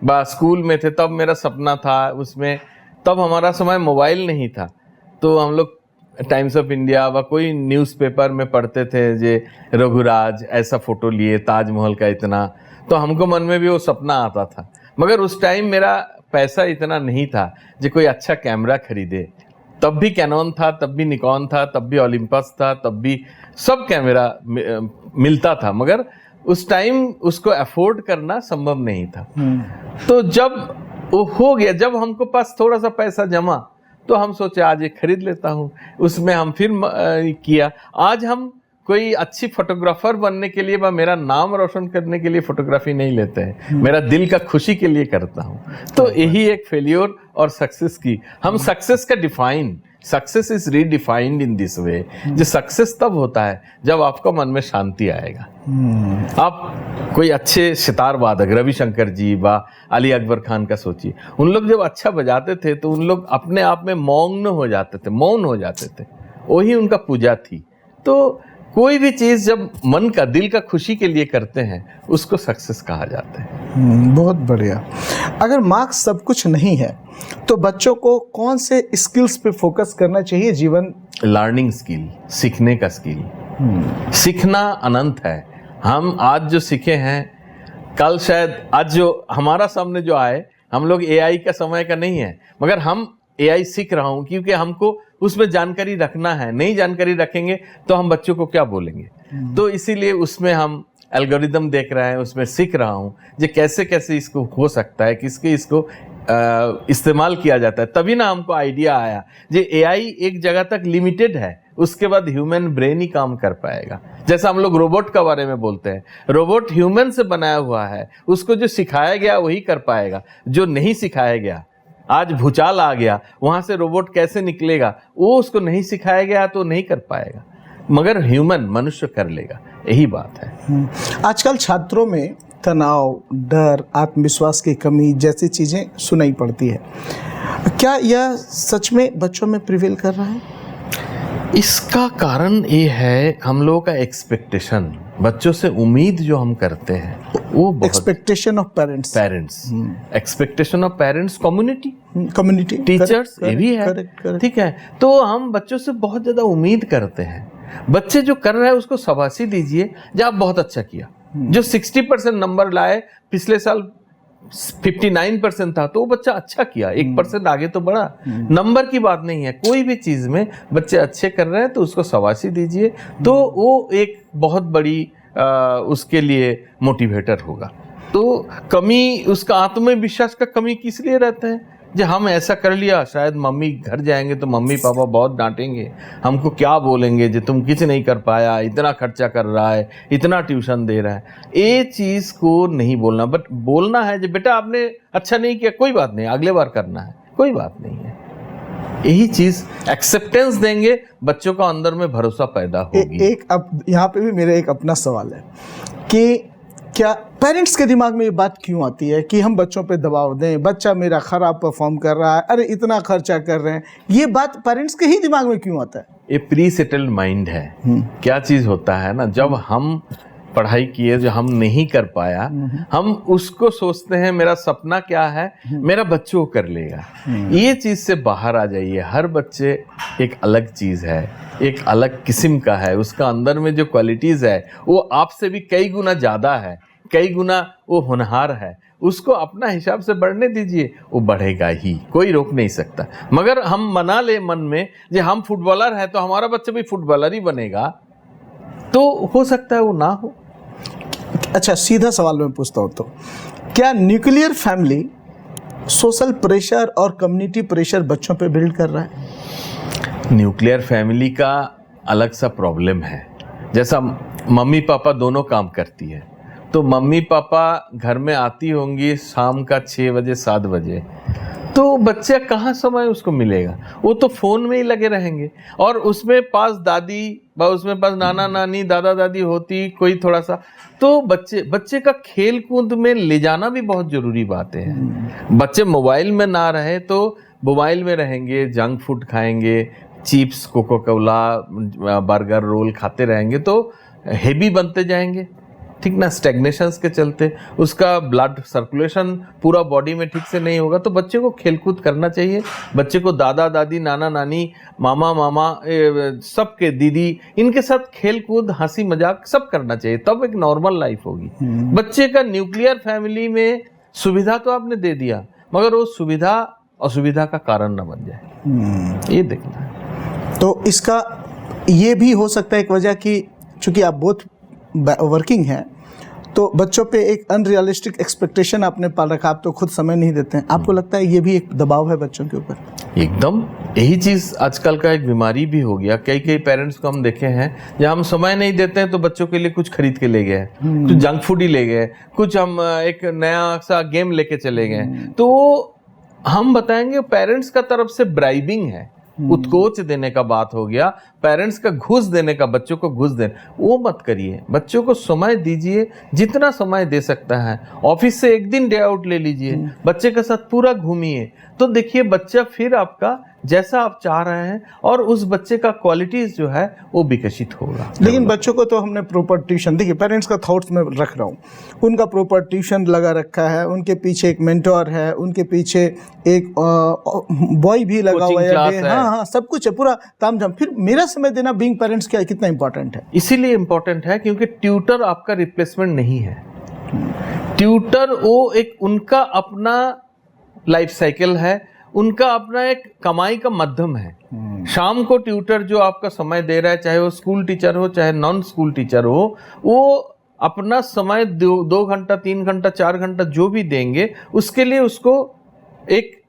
बा स्कूल में थे तब मेरा सपना था उसमें, तब हमारा समय मोबाइल नहीं था, तो हम लोग टाइम्स ऑफ इंडिया व कोई न्यूज़पेपर में पढ़ते थे जे रघुराज ऐसा फोटो लिए ताजमहल का इतना, तो हमको मन में भी वो सपना आता था। मगर उस टाइम मेरा पैसा इतना नहीं था जो कोई अच्छा कैमरा खरीदे। तब भी कैनन था, तब भी निकॉन था, तब भी ओलंपस था, तब भी सब कैमरा मिलता था, मगर उस टाइम उसको अफोर्ड करना संभव नहीं था। तो जब वो हो गया, जब हमको पास थोड़ा सा पैसा जमा, तो हम सोचे आज ये खरीद लेता हूँ। उसमें हम फिर किया। आज हम कोई अच्छी फोटोग्राफर बनने के लिए, मेरा नाम रोशन करने के लिए फोटोग्राफी नहीं लेते हैं, मेरा दिल का खुशी के लिए करता हूँ। तो यही एक फेलियर और सक्सेस की, हम सक्सेस का define, success is redefined in this way. जो सक्सेस तब होता है जब आपका मन में शांति आएगा। आप कोई अच्छे सितार वादक रविशंकर जी बा अली अकबर खान का सोचिए, उन लोग जब अच्छा बजाते थे तो उन लोग अपने आप में मौन हो जाते थे, वही उनका पूजा थी। तो कोई भी चीज़ जब मन का, दिल का खुशी के लिए करते हैं उसको सक्सेस कहा जाता है। बहुत बढ़िया। अगर मार्क्स सब कुछ नहीं है तो बच्चों को कौन से स्किल्स पे फोकस करना चाहिए जीवन? लर्निंग स्किल, सीखने का स्किल। सीखना अनंत है। हम आज जो सीखे हैं कल शायद, आज जो हमारा सामने जो आए, हम लोग एआई का समय का नहीं है, मगर हम एआई सीख रहा हूं क्योंकि हमको उसमें जानकारी रखना है। नई जानकारी रखेंगे तो हम बच्चों को क्या बोलेंगे, तो इसीलिए उसमें हम एल्गोरिदम देख रहे हैं, उसमें सीख रहा हूं जो कैसे कैसे इसको हो सकता है, किसके इसको इस्तेमाल किया जाता है। तभी ना हमको आइडिया आया जो एआई एक जगह तक लिमिटेड है, उसके बाद ह्यूमन ब्रेन ही काम कर पाएगा। जैसा हम लोग रोबोट का बारे में बोलते हैं, रोबोट ह्यूमन से बनाया हुआ है, उसको जो सिखाया गया वही कर पाएगा। जो नहीं सिखाया गया, आज भूचाल आ गया, वहां से रोबोट कैसे निकलेगा, वो उसको नहीं सिखाया गया तो नहीं कर पाएगा, मगर ह्यूमन, मनुष्य कर लेगा। यही बात है। आजकल छात्रों में तनाव, डर, आत्मविश्वास की कमी जैसी चीज़ें सुनाई पड़ती है। क्या यह सच में बच्चों में प्रिवेल कर रहा है? इसका कारण ये है हम लोगों का एक्सपेक्टेशन, बच्चों से उम्मीद जो हम करते हैं वो बहुत। Expectation of parents, expectation of parents, community, teachers, ये भी है। ठीक है, तो हम बच्चों से बहुत ज्यादा उम्मीद करते हैं। बच्चे जो कर रहे हैं उसको शाबाशी दीजिए, जो आप बहुत अच्छा किया। जो 60% नंबर लाए, पिछले साल 59% था, तो वो बच्चा अच्छा किया, 1% आगे तो बढ़ा। नंबर की बात नहीं है, कोई भी चीज में बच्चे अच्छे कर रहे हैं तो उसको शाबाशी दीजिए, तो वो एक बहुत बड़ी उसके लिए मोटिवेटर होगा। तो कमी, उसका आत्मविश्वास का कमी किस लिए रहता है? जो हम ऐसा कर लिया, शायद मम्मी घर जाएंगे तो मम्मी पापा बहुत डांटेंगे, हमको क्या बोलेंगे, जो तुम कुछ नहीं कर पाया, इतना खर्चा कर रहा है, इतना ट्यूशन दे रहा है। ये चीज़ को नहीं बोलना, बट बोलना है जो बेटा आपने अच्छा नहीं किया, कोई बात नहीं, अगले बार करना है, कोई बात नहीं है। यही चीज़ एक्सेप्टेंस देंगे, बच्चों का अंदर में भरोसा पैदा होगी। एक अब यहाँ पे भी मेरा एक अपना सवाल है कि क्या पेरेंट्स के दिमाग में ये बात क्यों आती है कि हम बच्चों पे दबाव दें, बच्चा मेरा खराब परफॉर्म कर रहा है, अरे इतना खर्चा कर रहे हैं, ये बात पेरेंट्स के ही दिमाग में क्यों आता है? ये प्री सेटल्ड माइंड है। क्या चीज़ होता है ना, जब हम पढ़ाई किए जो हम नहीं कर पाया, हम उसको सोचते हैं मेरा सपना क्या है, मेरा बच्चों कर लेगा। ये चीज़ से बाहर आ जाइए। हर बच्चे एक अलग चीज़ है, एक अलग किस्म का है, उसका अंदर में जो क्वालिटीज़ है वो आपसे भी कई गुना ज़्यादा है, कई गुना वो होनहार है। उसको अपना हिसाब से बढ़ने दीजिए, वो बढ़ेगा ही, कोई रोक नहीं सकता। मगर हम मना ले मन में जो हम फुटबॉलर हैं तो हमारा बच्चा भी फुटबॉलर ही बनेगा, तो हो सकता है वो ना हो। अच्छा, सीधा सवाल मैं पूछता हूँ, तो क्या न्यूक्लियर फैमिली सोशल प्रेशर और कम्युनिटी प्रेशर बच्चों पे बिल्ड कर रहा है? न्यूक्लियर फैमिली का अलग सा प्रॉब्लम है। जैसा मम्मी पापा दोनों काम करती है, तो मम्मी पापा घर में आती होंगी शाम का 6 बजे 7 बजे, तो बच्चा कहाँ समय उसको मिलेगा, वो तो फ़ोन में ही लगे रहेंगे। और उसमें पास दादी उसमें पास नाना नानी दादा दादी होती कोई थोड़ा सा, तो बच्चे का खेल कूद में ले जाना भी बहुत ज़रूरी बातें हैं। बच्चे मोबाइल में ना रहे तो मोबाइल में रहेंगे, जंक फूड खाएंगे, chips, coca cola, burger, roll खाते रहेंगे तो हेवी बनते जाएंगे, ठीक ना। स्टैग्नेशंस के चलते उसका ब्लड सर्कुलेशन पूरा बॉडी में ठीक से नहीं होगा। तो बच्चे को खेलकूद करना चाहिए, बच्चे को दादा दादी, नाना नानी, मामा मामा, सबके दीदी, इनके साथ खेलकूद, हंसी मजाक सब करना चाहिए, तब एक नॉर्मल लाइफ होगी। बच्चे का न्यूक्लियर फैमिली में सुविधा तो आपने दे दिया, मगर वो सुविधा असुविधा का कारण न बन जाए, ये देखना है। तो इसका ये भी हो सकता है एक वजह कि चूंकि आप बहुत वर्किंग हैं, तो बच्चों पे एक अनरियलिस्टिक एक्सपेक्टेशन आपने पाल रखा, आप तो खुद समय नहीं देते हैं, आपको लगता है ये भी एक दबाव है बच्चों के ऊपर? एकदम, यही चीज़ आजकल का एक बीमारी भी हो गया। कई पेरेंट्स को हम देखे हैं जहाँ हम समय नहीं देते हैं तो बच्चों के लिए कुछ खरीद के ले गए, कुछ जंक फूड ही ले गए, कुछ हम एक नया सा गेम लेके चले गए, तो हम बताएंगे पेरेंट्स का तरफ से ब्राइबिंग है, उत्कोच देने का बात हो गया, पेरेंट्स का घूस देने का, बच्चों को घूस देना, वो मत करिए। बच्चों को समय दीजिए, जितना समय दे सकता है। ऑफिस से एक दिन डे आउट ले लीजिए, बच्चे के साथ पूरा घूमिए, तो देखिए बच्चा फिर आपका जैसा आप चाह रहे हैं, और उस बच्चे का क्वालिटीज जो है वो विकसित होगा। लेकिन बच्चों को तो हमने प्रॉपर ट्यूशन, देखिए पेरेंट्स का थॉट्स में रख रहा हूँ, उनका प्रॉपर ट्यूशन लगा रखा है, उनके पीछे एक मेंटोर है, उनके पीछे एक बॉय भी लगा हुआ है, हाँ, सब कुछ है, पूरा तामझाम। फिर मेरा समय देना बीइंग पेरेंट्स क्या कितना इंपॉर्टेंट है? इसीलिए इंपॉर्टेंट है क्योंकि ट्यूटर आपका रिप्लेसमेंट नहीं है। ट्यूटर वो एक उनका अपना लाइफ साइकिल है, उनका अपना एक कमाई का माध्यम है। शाम को ट्यूटर जो आपका समय दे रहा है, चाहे वो स्कूल टीचर हो चाहे नॉन स्कूल टीचर हो, वो अपना समय 2 घंटा 3 घंटा 4 घंटा जो भी देंगे, उसके लिए उसको एक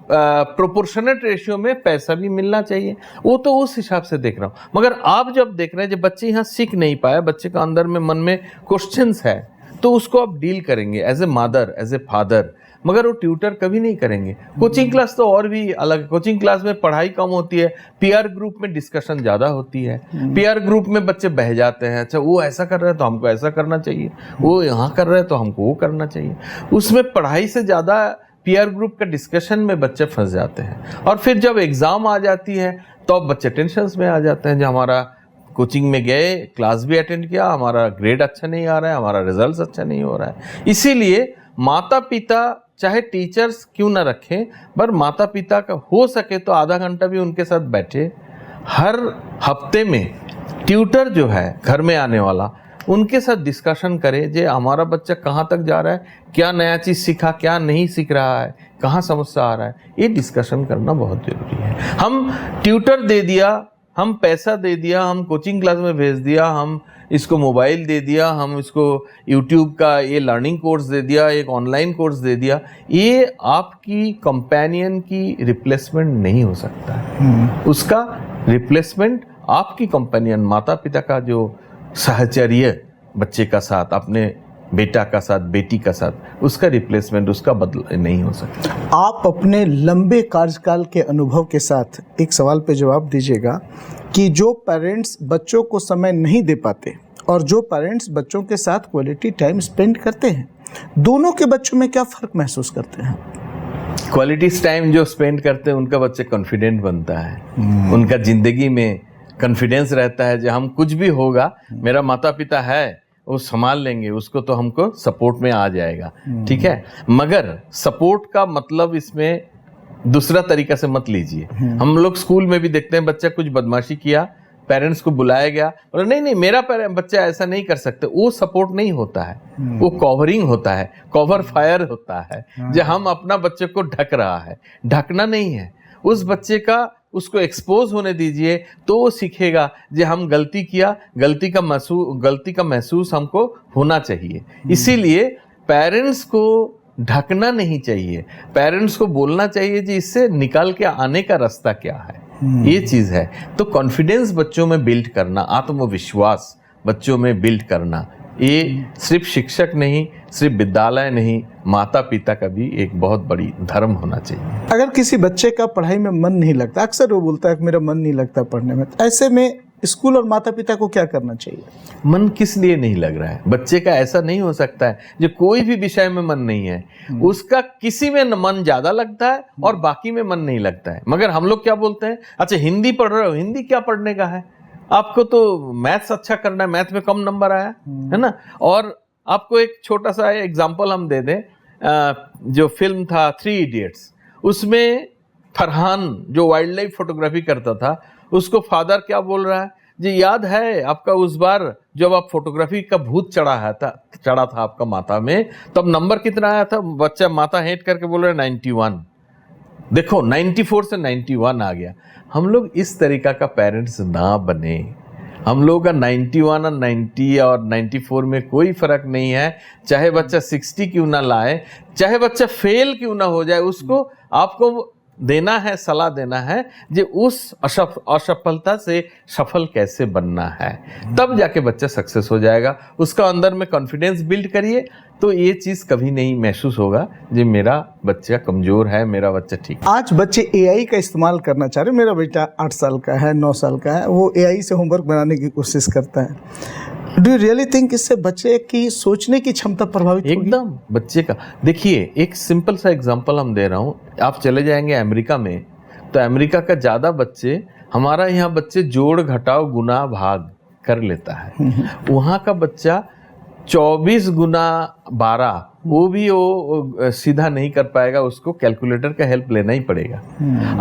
प्रोपोर्शनेट रेशियो में पैसा भी मिलना चाहिए। वो तो उस हिसाब से देख रहा हूँ। मगर आप जब देख रहे हैं जब बच्चे यहाँ सीख नहीं पाए, बच्चे का अंदर में मन में क्वेश्चंस है, तो उसको आप डील करेंगे as a mother as a father, मगर वो ट्यूटर कभी नहीं करेंगे। कोचिंग क्लास तो और भी अलग। कोचिंग क्लास में पढ़ाई कम होती है, पीआर ग्रुप में डिस्कशन ज़्यादा होती है। पीआर ग्रुप में बच्चे बह जाते हैं, अच्छा वो ऐसा कर रहा है तो हमको ऐसा करना चाहिए, वो यहाँ कर रहा है तो हमको वो करना चाहिए। उसमें पढ़ाई से ज़्यादा पीआर ग्रुप का डिस्कशन में बच्चे फंस जाते हैं। और फिर जब एग्ज़ाम आ जाती है तो अब बच्चे टेंशन में आ जाते हैं, जो हमारा कोचिंग में गए, क्लास भी अटेंड किया, हमारा ग्रेड अच्छा नहीं आ रहा है, हमारा रिजल्ट अच्छा नहीं हो रहा है। इसीलिए माता पिता चाहे टीचर्स क्यों ना रखें, पर माता पिता का हो सके तो आधा घंटा भी उनके साथ बैठे। हर हफ्ते में ट्यूटर जो है घर में आने वाला, उनके साथ डिस्कशन करें जे हमारा बच्चा कहाँ तक जा रहा है, क्या नया चीज़ सीखा, क्या नहीं सीख रहा है, कहाँ समस्या आ रहा है, ये डिस्कशन करना बहुत ज़रूरी है। हम ट्यूटर दे दिया, हम पैसा दे दिया, हम कोचिंग क्लास में भेज दिया, हम इसको मोबाइल दे दिया, हम इसको यूट्यूब का ये लर्निंग कोर्स दे दिया, एक ऑनलाइन कोर्स दे दिया, ये आपकी कंपेनियन की रिप्लेसमेंट नहीं हो सकता है। उसका रिप्लेसमेंट आपकी कंपेनियन माता पिता का जो साहचर्य बच्चे का साथ, अपने बेटा का साथ, बेटी का साथ, उसका रिप्लेसमेंट, उसका बदल नहीं हो सकता। आप अपने लंबे कार्यकाल के अनुभव के साथ एक सवाल पे जवाब दीजिएगा कि जो पेरेंट्स बच्चों को समय नहीं दे पाते और जो पेरेंट्स बच्चों के साथ क्वालिटी टाइम स्पेंड करते हैं, दोनों के बच्चों में क्या फ़र्क महसूस करते हैं? क्वालिटी टाइम जो स्पेंड करते हैं उनका बच्चा कॉन्फिडेंट बनता है, उनका ज़िंदगी में कॉन्फिडेंस रहता है जो हम कुछ भी होगा, मेरा माता पिता है वो संभाल लेंगे, उसको तो हमको सपोर्ट में आ जाएगा, ठीक है। मगर सपोर्ट का मतलब इसमें दूसरा तरीका से मत लीजिए। हम लोग स्कूल में भी देखते हैं, बच्चा कुछ बदमाशी किया, पेरेंट्स को बुलाया गया और नहीं मेरा बच्चा ऐसा नहीं कर सकते, वो सपोर्ट नहीं होता है, वो कवरिंग होता है, कवर फायर होता है, जो हम अपना बच्चे को ढक रहा है। ढकना नहीं है, उस बच्चे का उसको एक्सपोज होने दीजिए तो वो सीखेगा जो हम गलती किया, गलती का महसूस हमको होना चाहिए। इसीलिए पेरेंट्स को ढकना नहीं चाहिए, पेरेंट्स को बोलना चाहिए कि इससे निकाल के आने का रास्ता क्या है, ये चीज़ है। तो कॉन्फिडेंस बच्चों में बिल्ड करना, आत्मविश्वास बच्चों में बिल्ड करना, ये सिर्फ शिक्षक नहीं, सिर्फ विद्यालय नहीं, माता पिता का भी एक बहुत बड़ी धर्म होना चाहिए। अगर किसी बच्चे का पढ़ाई में मन नहीं लगता, अक्सर वो बोलता है कि मेरा मन नहीं लगता पढ़ने में, तो ऐसे में स्कूल और माता पिता को क्या करना चाहिए? मन किस लिए नहीं लग रहा है? बच्चे का ऐसा नहीं हो सकता है जो कोई भी विषय में मन नहीं है, उसका किसी में मन ज्यादा लगता है और बाकी में मन नहीं लगता है। मगर हम लोग क्या बोलते हैं, अच्छा हिंदी पढ़ रहे हो, हिंदी क्या पढ़ने का है, आपको तो मैथ्स अच्छा करना है, मैथ में कम नंबर आया है ना। और आपको एक छोटा सा एग्जाम्पल हम दे दें, जो फिल्म था 3 इडियट्स, उसमें फरहान जो वाइल्ड लाइफ फोटोग्राफी करता था, उसको फादर क्या बोल रहा है जी, याद है आपका उस बार जब आप फोटोग्राफी का भूत चढ़ा था आपका माथा में, तब नंबर कितना आया था? बच्चा माथा हेट करके बोल रहा है 91। देखो 94 से 91 आ गया। हम लोग इस तरीका का पेरेंट्स ना बने। हम लोगों का 91 और 90 और 94 में कोई फर्क नहीं है। चाहे बच्चा 60 क्यों ना लाए, चाहे बच्चा फेल क्यों ना हो जाए, उसको आपको देना है, सलाह देना है जो उस असफलता से सफल कैसे बनना है, तब जाके बच्चा सक्सेस हो जाएगा। उसका अंदर में कॉन्फिडेंस बिल्ड करिए तो ये चीज़ कभी नहीं महसूस होगा कि मेरा बच्चा कमज़ोर है, मेरा बच्चा ठीक। आज बच्चे एआई का इस्तेमाल करना चाह रहे हैं। मेरा बेटा 8 साल का है, 9 साल का है, वो एआई से होमवर्क बनाने की कोशिश करता है। डू यू रियली थिंक इससे बच्चे की सोचने की क्षमता प्रभावित होगी? एकदम बच्चे का। देखिए एक सिंपल सा एग्जांपल हम दे रहा हूँ, आप चले जाएंगे अमेरिका में, तो अमेरिका का ज़्यादा बच्चे, हमारा यहाँ बच्चे जोड़ घटाव गुना भाग कर लेता है। वहाँ का बच्चा 24 गुना 12 वो भी वो सीधा नहीं कर पाएगा, उसको कैलकुलेटर का हेल्प लेना ही पड़ेगा।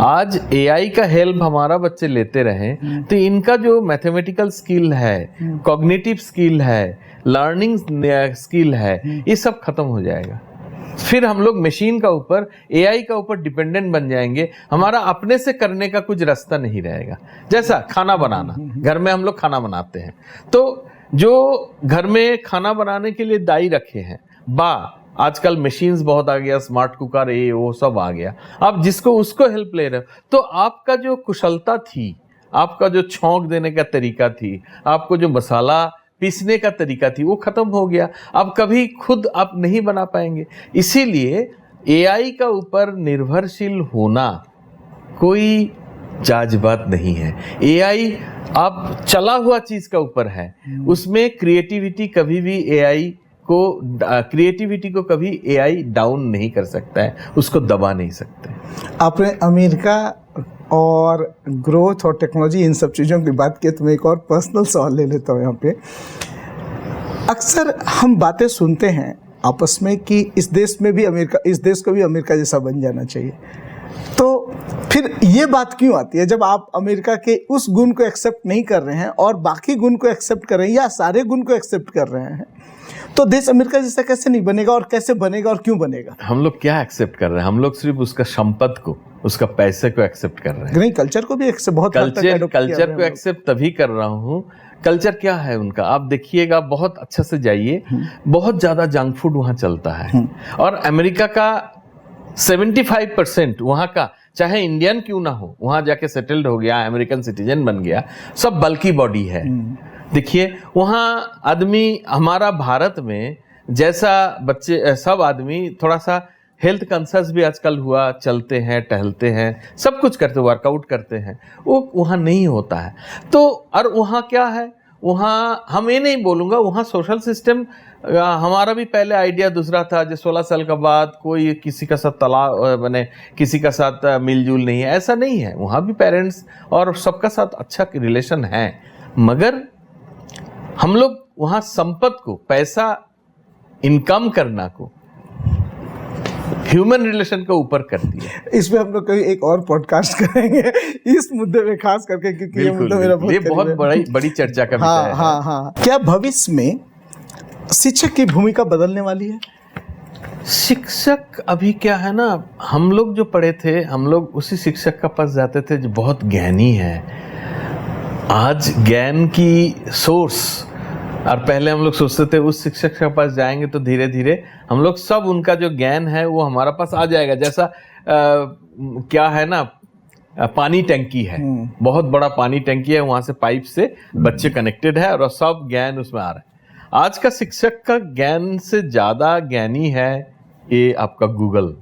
आज एआई का हेल्प हमारा बच्चे लेते रहें तो इनका जो मैथमेटिकल स्किल है, कॉग्निटिव स्किल है, लर्निंग स्किल है, ये सब खत्म हो जाएगा। फिर हम लोग मशीन का ऊपर, एआई का ऊपर डिपेंडेंट बन जाएंगे, हमारा अपने से करने का कुछ रास्ता नहीं रहेगा। जैसा खाना बनाना, घर में हम लोग खाना बनाते हैं, तो जो घर में खाना बनाने के लिए दाई रखे हैं, आजकल मशीन्स बहुत आ गया, स्मार्ट कुकर, ये वो सब आ गया, आप जिसको उसको हेल्प ले रहे हो, तो आपका जो कुशलता थी, आपका जो छौंक देने का तरीका थी, आपको जो मसाला पीसने का तरीका थी, वो खत्म हो गया। अब कभी खुद आप नहीं बना पाएंगे। इसीलिए एआई का ऊपर निर्भरशील होना कोई जायज बात नहीं है। एआई अब चला हुआ चीज का ऊपर है, उसमें क्रिएटिविटी कभी भी क्रिएटिविटी को कभी एआई डाउन नहीं कर सकता है, उसको दबा नहीं सकते। आपने अमेरिका और ग्रोथ और टेक्नोलॉजी इन सब चीज़ों की बात की, तो मैं एक और पर्सनल सवाल ले लेता हूँ यहाँ पे। अक्सर हम बातें सुनते हैं आपस में कि इस देश में भी अमेरिका, इस देश को भी अमेरिका जैसा बन जाना चाहिए, तो फिर ये बात क्यों आती है जब आप अमेरिका के उस गुण को एक्सेप्ट नहीं कर रहे हैं और बाकी गुण को एक्सेप्ट कर रहे हैं या सारे गुण को एक्सेप्ट कर रहे हैं, तो देश अमेरिका जैसा कैसे नहीं बनेगा और कैसे बनेगा और क्यों बनेगा? हम लोग क्या एक्सेप्ट कर रहे हैं? हम लोग सिर्फ उसका संपत्ति को, उसका पैसे को एक्सेप्ट कर रहे हैं। नहीं, कल्चर को भी बहुत कल्चर को एक्सेप्ट तभी कर रहा हूँ। कल्चर क्या है उनका, आप देखिएगा, बहुत अच्छे से जाइए, बहुत ज्यादा जंक फूड वहाँ चलता है। और अमेरिका का 75% वहाँ का, चाहे इंडियन क्यों ना हो, वहाँ जाके सेटल्ड हो गया, अमेरिकन सिटीजन बन गया, सब बल्की बॉडी है। देखिए वहाँ आदमी, हमारा भारत में जैसा बच्चे, सब आदमी थोड़ा सा हेल्थ कॉन्शियस भी आजकल हुआ, चलते हैं, टहलते हैं, सब कुछ करते, वर्कआउट करते हैं, वो वहाँ नहीं होता है। तो और वहाँ क्या है, वहाँ हम ये नहीं बोलूँगा, वहाँ सोशल सिस्टम, हमारा भी पहले आइडिया दूसरा था, जो 16 साल के बाद कोई किसी का साथ तलाक बने, किसी का साथ मिलजुल नहीं है, ऐसा नहीं है। वहाँ भी पेरेंट्स और सबका साथ अच्छा रिलेशन है, मगर हम लोग वहाँ संपत्ति को, पैसा इनकम करना को, ह्यूमन रिलेशन को ऊपर कर दिया। इसमें हम लोग कभी एक और पॉडकास्ट करेंगे इस मुद्दे में, खास करके, क्योंकि ये मुद्दा मेरा बहुत बड़ी चर्चा का विषय है। हाँ। क्या भविष्य में शिक्षक की भूमिका बदलने वाली है? शिक्षक अभी क्या है ना, हम लोग जो पढ़े थे, हम लोग उसी शिक्षक का पास जाते थे जो बहुत ज्ञानी है। आज ज्ञान की सोर्स, और पहले हम लोग सोचते थे उस शिक्षक के पास जाएंगे तो धीरे धीरे हम लोग सब उनका जो ज्ञान है वो हमारा पास आ जाएगा। जैसा क्या है ना, पानी टंकी है, बहुत बड़ा पानी टंकी है, वहां से पाइप से बच्चे कनेक्टेड है और सब ज्ञान उसमें आ रहा है। आज का शिक्षक का ज्ञान से ज्यादा ज्ञानी है ये आपका गूगल।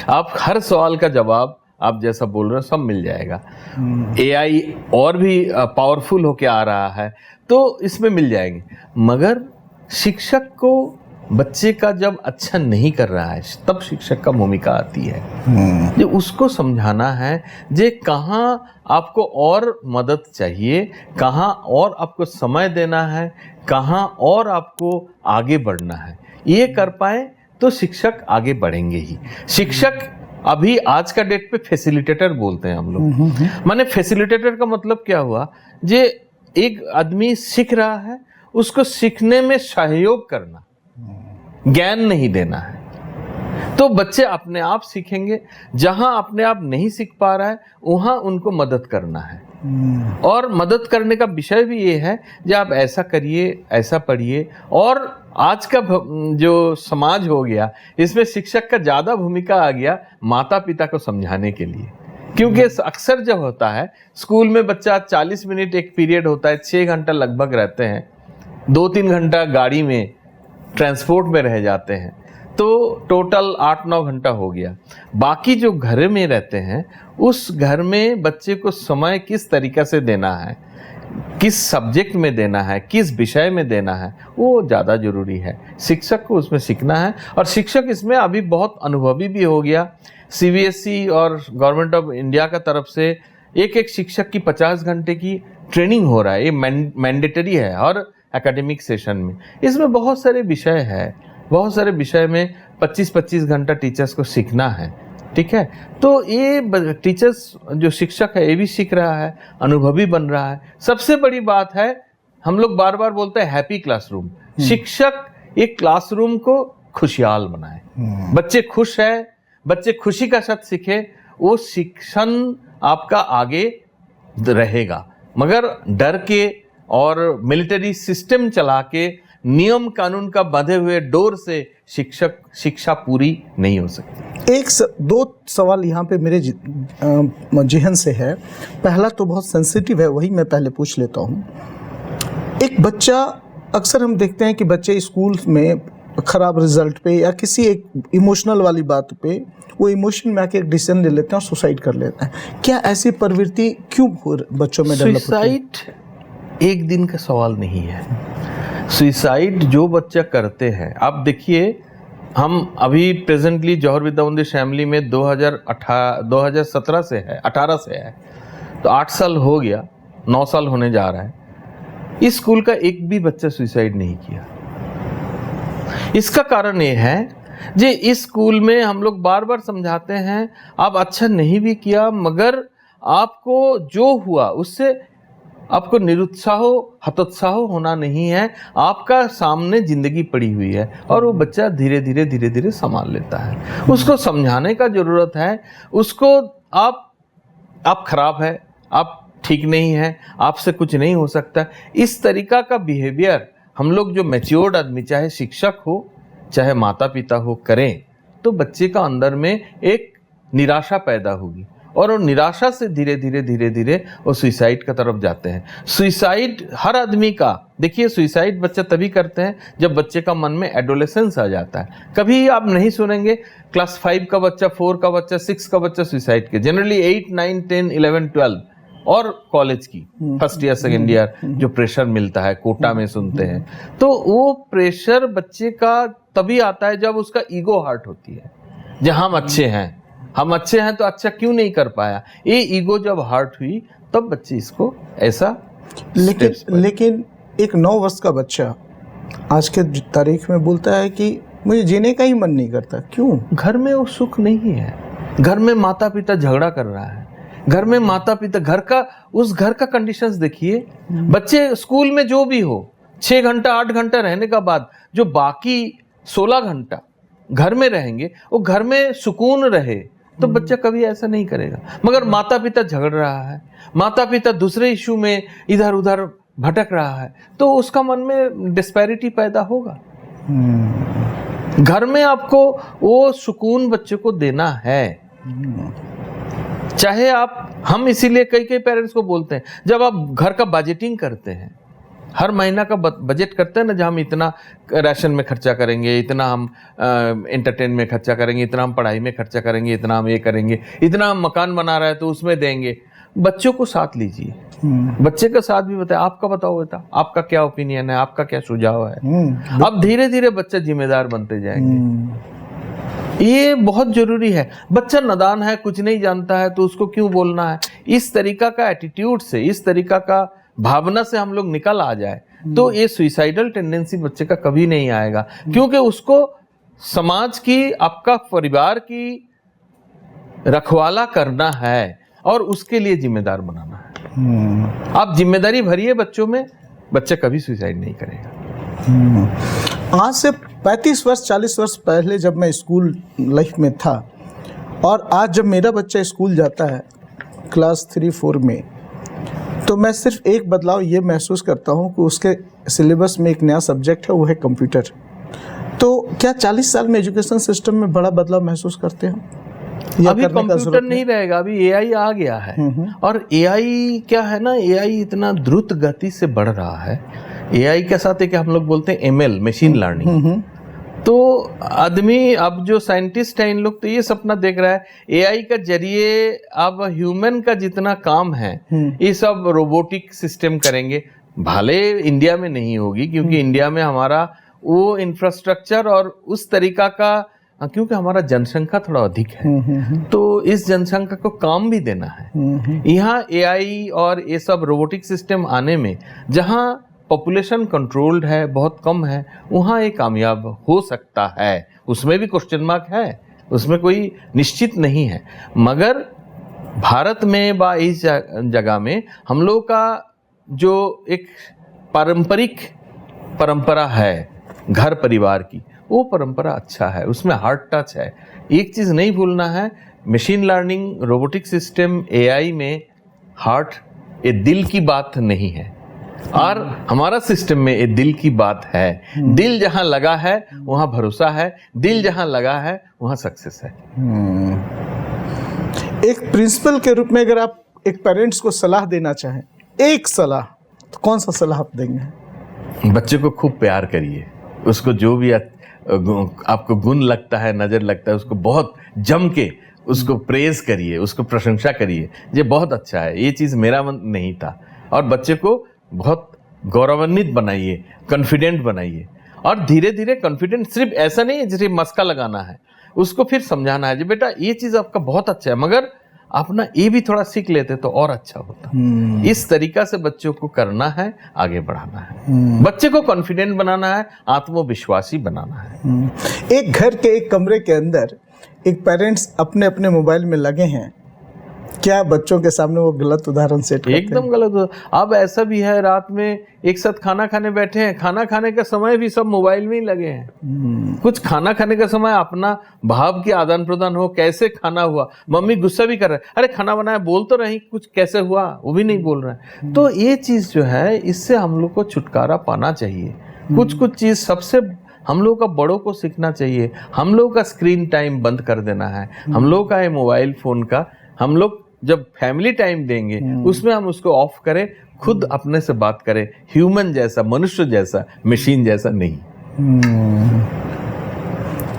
आप हर सवाल का जवाब आप जैसा बोल रहे हो सब मिल जाएगा। एआई और भी पावरफुल होके आ रहा है, तो इसमें मिल जाएंगे। मगर शिक्षक को बच्चे का जब अच्छा नहीं कर रहा है, तब शिक्षक का भूमिका आती है, जो उसको समझाना है जे कहाँ आपको और मदद चाहिए, कहाँ और आपको समय देना है, कहाँ और आपको आगे बढ़ना है। ये कर पाए तो शिक्षक आगे बढ़ेंगे ही। शिक्षक अभी आज का डेट पे फैसिलिटेटर बोलते हैं हम लोग। माने फैसिलिटेटर का मतलब क्या हुआ, जे एक आदमी सीख रहा है, उसको सीखने में सहयोग करना, ज्ञान नहीं देना है। तो बच्चे अपने आप सीखेंगे। जहां अपने आप नहीं सीख पा रहा है वहां उनको मदद करना है। और मदद करने का विषय भी ये है कि आप ऐसा करिए, ऐसा पढ़िए। और आज का जो समाज हो गया, इसमें शिक्षक का ज़्यादा भूमिका आ गया माता पिता को समझाने के लिए। क्योंकि अक्सर जब होता है स्कूल में बच्चा 40 मिनट एक पीरियड होता है, 6 घंटा लगभग रहते हैं, 2-3 घंटा गाड़ी में ट्रांसपोर्ट में रह जाते हैं, तो टोटल 8-9 घंटा हो गया। बाकी जो घर में रहते हैं, उस घर में बच्चे को समय किस तरीक़े से देना है, किस सब्जेक्ट में देना है, किस विषय में देना है, वो ज़्यादा जरूरी है। शिक्षक को उसमें सीखना है, और शिक्षक इसमें अभी बहुत अनुभवी भी हो गया। सीबीएसई और गवर्नमेंट ऑफ इंडिया का तरफ से एक एक शिक्षक की 50 घंटे की ट्रेनिंग हो रहा है। ये मैंडेटरी है हर एकेडमिक सेशन में। इसमें बहुत सारे विषय है, बहुत सारे विषय में 25-25 घंटा टीचर्स को सीखना है। ठीक है, तो ये टीचर्स जो शिक्षक है ये भी सीख रहा है, अनुभवी बन रहा है। सबसे बड़ी बात है, हम लोग बार बार बोलते हैं हैप्पी क्लासरूम। शिक्षक एक क्लासरूम को खुशहाल बनाए, बच्चे खुश है, बच्चे खुशी का साथ सीखे, वो शिक्षण आपका आगे रहेगा। मगर डर के और मिलिट्री सिस्टम चला के नियम कानून का बंधे हुए डोर से शिक्षा पूरी नहीं हो सकती। दो सवाल यहाँ पे मेरे जहन से है। पहला तो बहुत सेंसिटिव है, वही मैं पहले पूछ लेता हूँ। एक बच्चा, अक्सर हम देखते हैं कि बच्चे स्कूल में खराब रिजल्ट पे या किसी एक इमोशनल वाली बात पे वो इमोशन में आके एक डिसीजन ले लेते हैं और सुसाइड कर लेते हैं। क्या ऐसी प्रवृत्ति क्यों बच्चों में डेवलप होती है? सुसाइड एक दिन का सवाल नहीं है। सुसाइड जो बच्चा करते हैं, आप देखिए, हम अभी प्रेजेंटली जौहर विद्या मंदिर शैमली में 2017 से है, 18 से है, तो 8 साल हो गया, 9 साल होने जा रहा है। इस स्कूल का एक भी बच्चा सुसाइड नहीं किया। इसका कारण ये है जे इस स्कूल में हम लोग बार बार समझाते हैं, आप अच्छा नहीं भी किया, मगर आपको जो हुआ उससे आपको निरुत्साह हतोत्साह होना नहीं है। आपका सामने जिंदगी पड़ी हुई है, और वो बच्चा धीरे धीरे संभाल लेता है। उसको समझाने का जरूरत है, उसको आप खराब है, आप ठीक नहीं है, आपसे कुछ नहीं हो सकता। इस तरीका का बिहेवियर हम लोग जो मैच्योर्ड आदमी, चाहे शिक्षक हो चाहे माता पिता हो, करें तो बच्चे का अंदर में एक निराशा पैदा होगी, और वो निराशा से धीरे धीरे वो सुसाइड की तरफ जाते हैं। सुसाइड हर आदमी का, देखिए, सुसाइड बच्चा तभी करते हैं जब बच्चे का मन में एडोलेसेंस आ जाता है। कभी आप नहीं सुनेंगे क्लास 5 का बच्चा, 4 का बच्चा, 6 का बच्चा सुसाइड के। जनरली 8, 9, 10, 11, 12 और कॉलेज की फर्स्ट ईयर सेकेंड ईयर जो प्रेशर मिलता है, कोटा में सुनते हैं, तो वो प्रेशर बच्चे का तभी आता है जब उसका ईगो हर्ट होती है। जहाँ हम अच्छे हैं तो अच्छा क्यों नहीं कर पाया, ये ईगो जब हर्ट हुई तब बच्चे इसको ऐसा। लेकिन एक 9 वर्ष का बच्चा आज के तारीख में बोलता है कि मुझे जीने का ही मन नहीं करता। क्यों? घर में वो सुख नहीं है, घर में माता पिता झगड़ा कर रहा है, घर में माता पिता, उस घर का कंडीशंस देखिए। बच्चे स्कूल में जो भी हो, 6 घंटा 8 घंटा रहने का बाद जो बाकी 16 घंटा घर में रहेंगे, वो घर में सुकून रहे, तो बच्चा कभी ऐसा नहीं करेगा। मगर माता पिता झगड़ रहा है, माता पिता दूसरे इशू में इधर उधर भटक रहा है, तो उसका मन में डिस्पैरिटी पैदा होगा। घर में आपको वो सुकून बच्चे को देना है। चाहे हम इसीलिए कई पेरेंट्स को बोलते हैं, जब आप घर का बजटिंग करते हैं, हर महीना का बजट करते हैं ना, जहाँ हम इतना राशन में खर्चा करेंगे, इतना हम एंटरटेन में खर्चा करेंगे, इतना हम पढ़ाई में खर्चा करेंगे, इतना हम ये करेंगे, इतना हम मकान बना रहे हैं तो उसमें देंगे। बच्चों को साथ लीजिए, बच्चे का साथ भी बताए, आपका बताओ बेटा, आपका क्या ओपिनियन है, आपका क्या सुझाव है। अब धीरे धीरे बच्चा जिम्मेदार बनते जाएंगे। ये बहुत जरूरी है। बच्चा नादान है, कुछ नहीं जानता है, तो उसको क्यों बोलना है। इस तरीका का एटीट्यूड से, इस तरीका का भावना से हम लोग निकल आ जाए तो ये सुइसाइडल टेंडेंसी बच्चे का कभी नहीं आएगा, क्योंकि उसको समाज की, आपका परिवार की रखवाला करना है और उसके लिए जिम्मेदार बनाना है। आप जिम्मेदारी भरिए बच्चों में, बच्चा कभी सुसाइड नहीं करेगा। आज से 35 वर्ष 40 वर्ष पहले जब मैं स्कूल लाइफ में था, और आज जब मेरा बच्चा स्कूल जाता है क्लास 3-4 में, तो मैं सिर्फ एक बदलाव ये महसूस करता हूँ कि उसके सिलेबस में एक नया सब्जेक्ट है, वो है कंप्यूटर। तो क्या 40 साल में एजुकेशन सिस्टम में बड़ा बदलाव महसूस करते हैं? अभी कंप्यूटर नहीं रहेगा, अभी एआई आ गया है। और एआई क्या है ना, एआई इतना द्रुत गति से बढ़ रहा है। एआई के साथ एक हम लोग बोलते हैं एमएल, मशीन लर्निंग, तो आदमी, अब जो साइंटिस्ट हैं इन लोग तो ये सपना देख रहा है एआई का जरिए अब ह्यूमन का जितना काम है ये सब रोबोटिक सिस्टम करेंगे। भले इंडिया में नहीं होगी क्योंकि इंडिया में हमारा वो इंफ्रास्ट्रक्चर और उस तरीका का, क्योंकि हमारा जनसंख्या थोड़ा अधिक है तो इस जनसंख्या को काम भी देना है। यहाँ एआई और ये सब रोबोटिक सिस्टम आने में जहाँ पॉपुलेशन कंट्रोल्ड है, बहुत कम है, वहाँ ये कामयाब हो सकता है। उसमें भी क्वेश्चन मार्क है, उसमें कोई निश्चित नहीं है। मगर भारत में बा इस जगह में हम लोग का जो एक पारंपरिक परंपरा है घर परिवार की, वो परंपरा अच्छा है, उसमें हार्ट टच है। एक चीज़ नहीं भूलना है, machine learning, robotic system, AI में हार्ट, ये दिल की बात नहीं है और हमारा सिस्टम में ये दिल की बात है। दिल जहां लगा है वहां भरोसा है, दिल जहां लगा है वहां सक्सेस है। एक प्रिंसिपल के रूप में अगर आप एक पेरेंट्स को सलाह देना चाहें, एक सलाह, तो कौन सा सलाह आप देंगे? बच्चे को खूब प्यार करिए, उसको जो भी आपको गुण लगता है, नज़र लगता है, उसको बहुत जम के उसको प्रेज करिए, उसको प्रशंसा करिए, ये बहुत अच्छा है, ये चीज़ मेरा मन नहीं था। और बच्चे को बहुत गौरवान्वित बनाइए, कॉन्फिडेंट बनाइए। और धीरे धीरे कॉन्फिडेंट सिर्फ ऐसा नहीं है जैसे मस्का लगाना है, उसको फिर समझाना है जी बेटा ये चीज़ आपका बहुत अच्छा है, मगर आप ना ये भी थोड़ा सीख लेते तो और अच्छा होता। इस तरीका से बच्चों को करना है, आगे बढ़ाना है, बच्चे को कॉन्फिडेंट बनाना है, आत्मविश्वासी बनाना है। एक घर के एक कमरे के अंदर एक पेरेंट्स अपने अपने मोबाइल में लगे हैं, क्या बच्चों के सामने वो गलत उदाहरण सेट करते हैं? एकदम गलत। अब ऐसा भी है, रात में एक साथ खाना खाने बैठे हैं, खाना खाने का समय भी सब मोबाइल में ही लगे हैं। कुछ खाना खाने का समय अपना भाव की आदान प्रदान हो, कैसे खाना हुआ, मम्मी गुस्सा भी कर रहा है, अरे खाना बनाया बोल तो रही, कुछ कैसे हुआ वो भी नहीं बोल रहा है। तो ये चीज़ जो है इससे हम लोग को छुटकारा पाना चाहिए। कुछ कुछ चीज़ सबसे हम लोग का बड़ों को सीखना चाहिए। हम लोग का स्क्रीन टाइम बंद कर देना है, हम लोग का ये मोबाइल फ़ोन का, हम लोग जब फैमिली टाइम देंगे उसमें हम उसको ऑफ करें, खुद अपने से बात करें, ह्यूमन जैसा, मनुष्य जैसा, मशीन जैसा नहीं।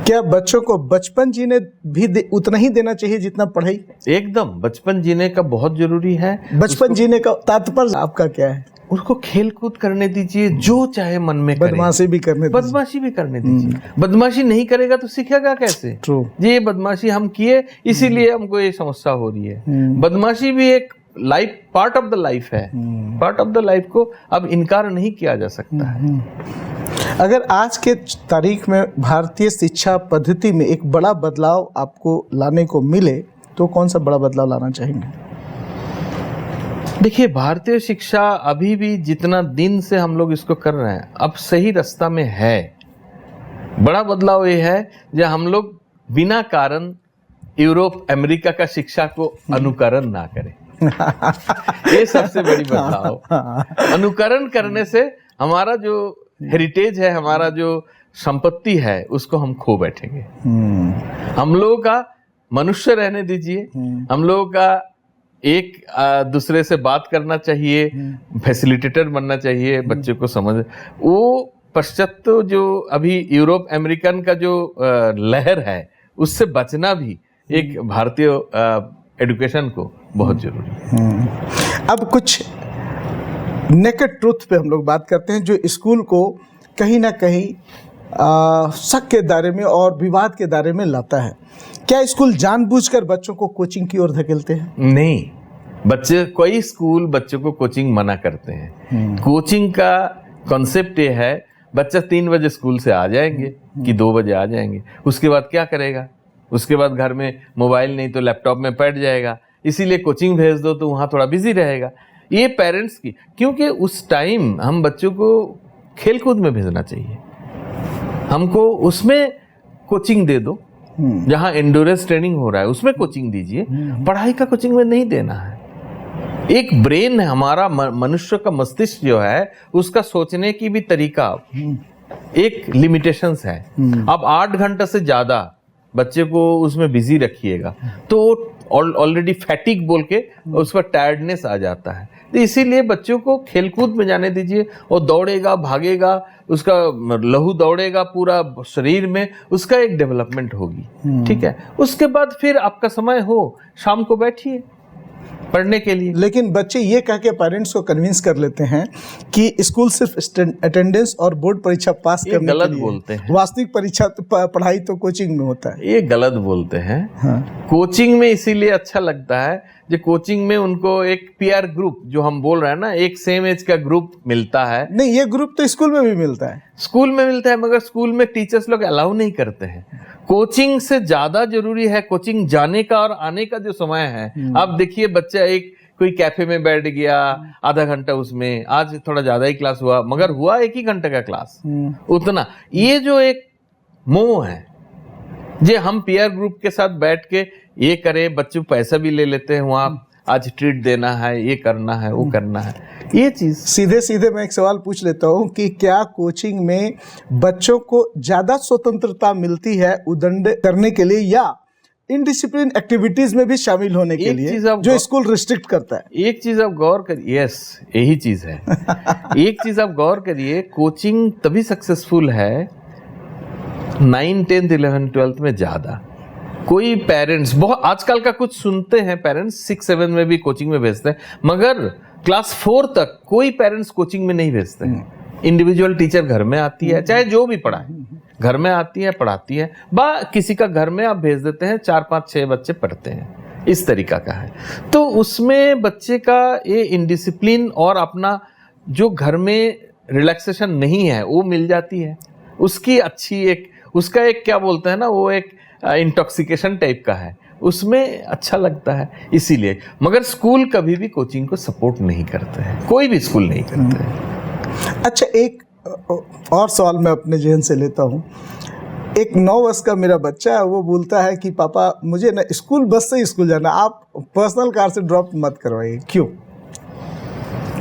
क्या बच्चों को बचपन जीने भी उतना ही देना चाहिए जितना पढ़ाई? एकदम, बचपन जीने का बहुत जरूरी है। बचपन जीने का तात्पर्य आपका क्या है? उसको खेल कूद करने दीजिए, जो चाहे मन में करे, बदमाशी भी करने दीजिए। बदमाशी भी करने दीजिए। बदमाशी नहीं करेगा तो सीखेगा कैसे? ट्रू। ये बदमाशी हम किए इसीलिए हमको ये समस्या हो रही है। बदमाशी भी एक life, part of the life है, पार्ट ऑफ द लाइफ को अब इनकार नहीं किया जा सकता है। अगर आज के तारीख में भारतीय शिक्षा पद्धति में एक बड़ा बदलाव आपको लाने को मिले तो कौन सा बड़ा बदलाव लाना चाहेंगे? देखिए, भारतीय शिक्षा अभी भी जितना दिन से हम लोग इसको कर रहे हैं अब सही रास्ता में है। बड़ा बदलाव ये है जो हम लोग बिना कारण यूरोप अमेरिका का शिक्षा को अनुकरण ना करें। ये सबसे बड़ी बदलाव। अनुकरण करने से हमारा जो हेरिटेज है, हमारा जो संपत्ति है, उसको हम खो बैठेंगे। हम लोगों का मनुष्य रहने दीजिए, हम लोगों का एक दूसरे से बात करना चाहिए, फैसिलिटेटर बनना चाहिए, बच्चे को समझ। वो पाश्चात्य जो अभी यूरोप अमेरिकन का जो लहर है उससे बचना भी एक भारतीय एजुकेशन को बहुत जरूरी है। अब कुछ नेकेड ट्रूथ पे हम लोग बात करते हैं जो स्कूल को कहीं ना कहीं शक के दायरे में और विवाद के दायरे में लाता है। क्या स्कूल जानबूझकर बच्चों को कोचिंग की ओर धकेलते हैं? नहीं, बच्चे, कोई स्कूल बच्चों को कोचिंग मना करते हैं। कोचिंग का कॉन्सेप्ट ये है, बच्चा 3 बजे स्कूल से आ जाएंगे कि 2 बजे आ जाएंगे, उसके बाद क्या करेगा? उसके बाद घर में मोबाइल नहीं तो लैपटॉप में बैठ जाएगा, इसीलिए कोचिंग भेज दो तो वहाँ थोड़ा बिजी रहेगा। ये पेरेंट्स की, क्योंकि उस टाइम हम बच्चों को खेल कूद में भेजना चाहिए, हमको उसमें कोचिंग दे दो, जहाँ एंडोरेंस ट्रेनिंग हो रहा है उसमें कोचिंग दीजिए, पढ़ाई का कोचिंग में नहीं देना है। एक ब्रेन है हमारा, मनुष्य का मस्तिष्क जो है उसका सोचने की भी तरीका एक लिमिटेशंस है। अब 8 घंटे से ज़्यादा बच्चे को उसमें बिजी रखिएगा तो ऑलरेडी फैटिक बोल के उस पर टायर्डनेस आ जाता है। तो इसीलिए बच्चों को खेलकूद में जाने दीजिए, और दौड़ेगा भागेगा, उसका लहू दौड़ेगा पूरा शरीर में, उसका एक डेवलपमेंट होगी। ठीक है, उसके बाद फिर आपका समय हो, शाम को बैठिए पढ़ने के लिए। लेकिन बच्चे ये कह के पेरेंट्स को कन्विंस कर लेते हैं कि स्कूल सिर्फ अटेंडेंस और बोर्ड परीक्षा पास करने गलत के लिए बोलते हैं। वास्तविक परीक्षा पढ़ाई तो कोचिंग में होता है। ये गलत बोलते हैं। हाँ। कोचिंग में इसीलिए अच्छा लगता है जो कोचिंग में उनको एक पीआर ग्रुप, जो हम बोल रहे हैं ना, एक सेम एज का ग्रुप मिलता है। नहीं, ये ग्रुप तो स्कूल में भी मिलता है। स्कूल में मिलता है, मगर स्कूल में टीचर्स लोग अलाउ नहीं करते हैं। कोचिंग से ज्यादा जरूरी है कोचिंग जाने का और आने का जो समय है। आप देखिए, बच्चा एक कोई कैफे में बैठ गया, आधा घंटा उसमें, आज थोड़ा ज्यादा ही क्लास हुआ, मगर हुआ 1 ही घंटे का क्लास, उतना। ये जो एक मोह है, जे हम पीयर ग्रुप के साथ बैठ के ये करें, बच्चों पैसा भी ले लेते हैं वहाँ, आज ट्रीट देना है, ये करना है, वो करना है, ये चीज। सीधे सीधे मैं एक सवाल पूछ लेता हूँ कि क्या कोचिंग में बच्चों को ज्यादा स्वतंत्रता मिलती है उद्दंड करने के लिए, या इनडिसिप्लिन एक्टिविटीज में भी शामिल होने के लिए जो स्कूल रिस्ट्रिक्ट करता है? एक चीज आप गौर करिए, यस यही चीज है। एक चीज आप गौर करिए, कोचिंग तभी सक्सेसफुल है 9, 10, 11, 12 में ज्यादा। कोई पेरेंट्स बहुत आजकल का कुछ सुनते हैं, पेरेंट्स 6, 7 में भी कोचिंग में भेजते हैं, मगर क्लास 4 तक कोई पेरेंट्स कोचिंग में नहीं भेजते हैं। इंडिविजुअल टीचर घर में आती है, चाहे जो भी पढ़ाए, घर में आती है, पढ़ाती है, किसी का घर में आप भेज देते हैं, 4, 5, 6 बच्चे पढ़ते हैं, इस तरीका का है। तो उसमें बच्चे का ये इनडिसिप्लिन और अपना जो घर में रिलैक्सेशन नहीं है वो मिल जाती है, उसकी अच्छी एक, उसका एक क्या बोलते हैं ना, वो एक इंटॉक्सिकेशन टाइप का है, उसमें अच्छा लगता है इसीलिए। मगर स्कूल कभी भी कोचिंग को सपोर्ट नहीं करते हैं, कोई भी स्कूल नहीं करते हैं। अच्छा, एक और सवाल मैं अपने जहन से लेता हूँ। एक 9 वर्ष का मेरा बच्चा है, वो बोलता है कि पापा मुझे ना स्कूल बस से स्कूल जाना, आप पर्सनल कार से ड्रॉप मत करवाइए। क्यों?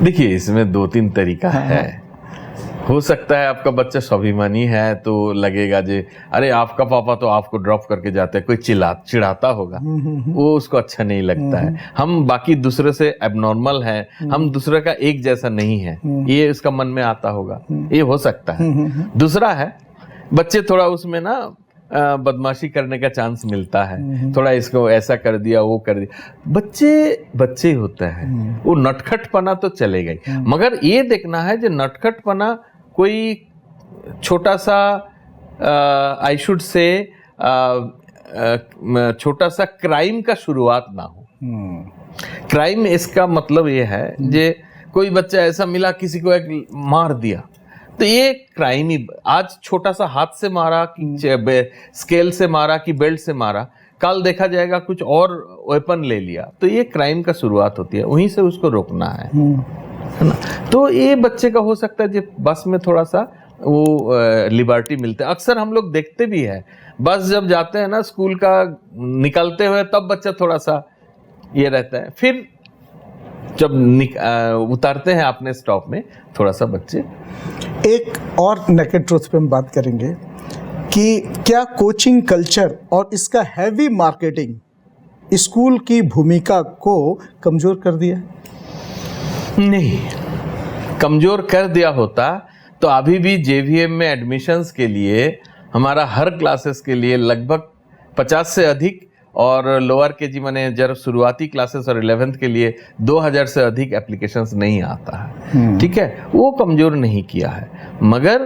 देखिए, इसमें 2-3 तरीका है। हो सकता है आपका बच्चा स्वाभिमानी है तो लगेगा जे अरे आपका पापा तो आपको ड्रॉप करके जाते हैं, कोई चिढ़ाता होगा, वो उसको अच्छा नहीं लगता है। हम बाकी दूसरे से एबनॉर्मल है, हम दूसरे का एक जैसा नहीं है, ये उसका मन में आता होगा, ये हो सकता है। दूसरा है, बच्चे थोड़ा उसमें ना बदमाशी करने का चांस मिलता है, थोड़ा इसको ऐसा कर दिया, वो कर दिया। बच्चे होते हैं, वो नटखटपना तो चलेगा ही, मगर ये देखना है जो नटखटपना कोई छोटा सा आई शुड से छोटा सा क्राइम का शुरुआत ना हो। क्राइम इसका मतलब ये है जे कोई बच्चा ऐसा मिला किसी को एक मार दिया, तो ये क्राइम ही। आज छोटा सा हाथ से मारा कि स्केल से मारा कि बेल्ट से मारा, कल देखा जाएगा कुछ और वेपन ले लिया, तो ये क्राइम का शुरुआत होती है, वहीं से उसको रोकना है ना। तो ये बच्चे का हो सकता है जो बस में थोड़ा सा वो लिबर्टी मिलता है। अक्सर हम लोग देखते भी है, बस जब जाते हैं ना स्कूल का निकलते हुए, तब बच्चा थोड़ा सा ये रहता है, फिर जब उतारते हैं अपने स्टॉप में, थोड़ा सा बच्चे। एक और नेकेड ट्रुथ पे हम बात करेंगे कि क्या कोचिंग कल्चर और इसका हैवी मार्केटिंग स्कूल की भूमिका को कमजोर कर दिया? नहीं, कमजोर कर दिया होता तो अभी भी जेवीएम में एडमिशन्स के लिए हमारा हर क्लासेस के लिए लगभग 50 से अधिक, और लोअर के जी माने जब शुरुआती क्लासेस और 11th के लिए 2000 से अधिक एप्लीकेशंस नहीं आता है। ठीक है, वो कमजोर नहीं किया है, मगर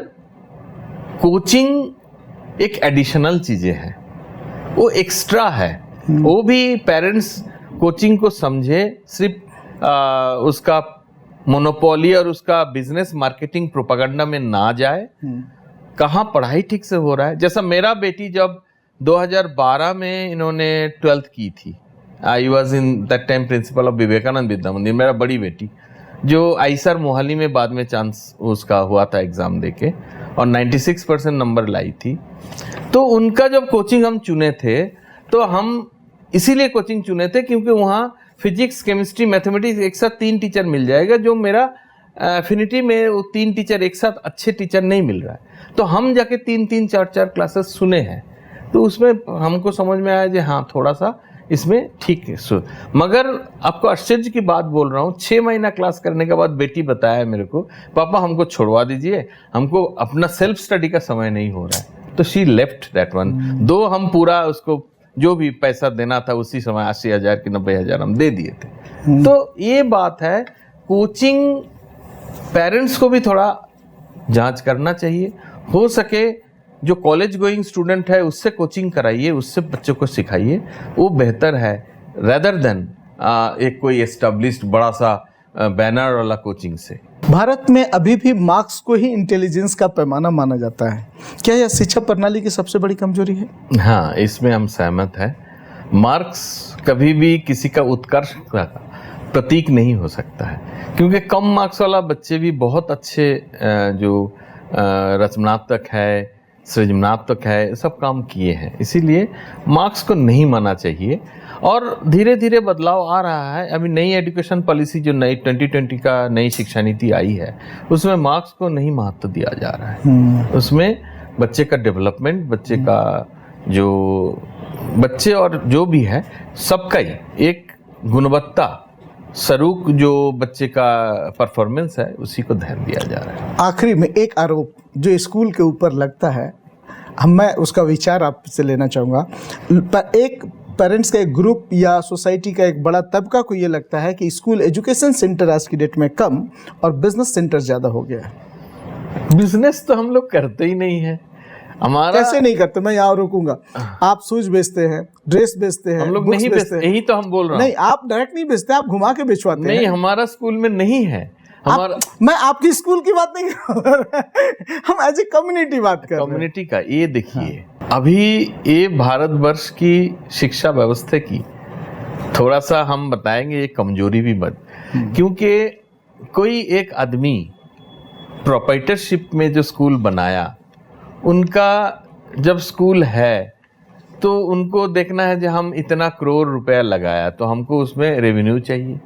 कोचिंग एक एडिशनल चीजें हैं, वो एक्स्ट्रा है। वो भी पेरेंट्स कोचिंग को समझे, सिर्फ उसका मोनोपोली और उसका बिजनेस मार्केटिंग प्रोपेगेंडा में ना जाए। कहाँ पढ़ाई ठीक से हो रहा है। जैसा मेरा बेटी जब 2012 में इन्होंने 12th की थी, I was in that time principal of Vivekananda Vidya Mandir, मेरा बड़ी बेटी जो आईसर मोहाली में बाद में चांस उसका हुआ था एग्जाम देके, और 96% नंबर लाई थी। तो उनका जब कोचिंग हम चुने थे, तो हम इसीलिए कोचिंग चुने थे क्योंकि वहाँ फिजिक्स, केमिस्ट्री, मैथमेटिक्स एक साथ 3 टीचर मिल जाएगा, जो मेरा एफिनिटी में वो 3 टीचर एक साथ अच्छे टीचर नहीं मिल रहा है। तो हम जाके 3-3, 4-4 क्लासेस सुने हैं, तो उसमें हमको समझ में आया कि हाँ, थोड़ा सा इसमें ठीक है। मगर आपको आश्चर्य की बात बोल रहा हूँ, 6 महीना क्लास करने के बाद बेटी बताया मेरे को, पापा हमको छोड़वा दीजिए, हमको अपना सेल्फ स्टडी का समय नहीं हो रहा है। तो शी लेफ्ट दैट वन। दो हम पूरा उसको जो भी पैसा देना था उसी समय 80,000 कि 90,000 हम दे दिए थे। तो ये बात है, कोचिंग पेरेंट्स को भी थोड़ा जांच करना चाहिए। हो सके जो कॉलेज गोइंग स्टूडेंट है उससे कोचिंग कराइए, उससे बच्चों को सिखाइए, वो बेहतर है रेदर देन एक कोई एस्टेब्लिश्ड बड़ा सा बैनर वाला कोचिंग से। भारत में अभी भी मार्क्स को ही इंटेलिजेंस का पैमाना माना जाता है। क्या यह शिक्षा प्रणाली की सबसे बड़ी कमजोरी है? हाँ, इसमें हम सहमत हैं। मार्क्स कभी भी किसी का उत्कर्ष का प्रतीक नहीं हो सकता है, क्योंकि कम मार्क्स वाला बच्चे भी बहुत अच्छे जो रचनात्मक है, सृजनात्मक है, सब काम किए हैं। इसीलिए मार्क्स को नहीं माना चाहिए। और धीरे धीरे बदलाव आ रहा है। अभी नई एजुकेशन पॉलिसी जो नई 2020 का नई शिक्षा नीति आई है, उसमें मार्क्स को नहीं महत्व दिया जा रहा है। उसमें बच्चे का डेवलपमेंट, बच्चे का जो बच्चे और जो भी है सबका ही एक गुणवत्ता स्वरूप जो बच्चे का परफॉर्मेंस है उसी को ध्यान दिया जा रहा है। आखिरी में एक आरोप जो स्कूल के ऊपर लगता है, मैं उसका विचार आपसे लेना चाहूँगा। एक पेरेंट्स का एक ग्रुप या सोसाइटी का एक बड़ा तबका को ये लगता है कि स्कूल एजुकेशन सेंटर आज की डेट में कम और बिजनेस सेंटर ज़्यादा हो गया है। बिजनेस तो हम लोग करते ही नहीं है। हमारा कैसे नहीं करते? मैं यहाँ रोकूंगा। आप शूज बेचते हैं, ड्रेस बेचते हैं, हम लोग बुक्स नहीं बेचते हैं। यही तो हम बोल रहे नहीं, आप डायरेक्ट नहीं बेचते, आप घुमा के बेचवाते नहीं, हैं। हमारा स्कूल में नहीं है। हमारा मैं आपकी स्कूल की बात नहीं कर रहा, हम एज ए कम्युनिटी बात कर रहे हैं। कम्युनिटी का ये देखिए, अभी ये भारतवर्ष की शिक्षा व्यवस्था की थोड़ा सा हम बताएंगे ये कमजोरी भी मत, क्योंकि कोई एक आदमी प्रोप्राइटरशिप में जो स्कूल बनाया, उनका जब स्कूल है तो उनको देखना है कि हम इतना करोड़ रुपया लगाया तो हमको उसमें रेवेन्यू चाहिए,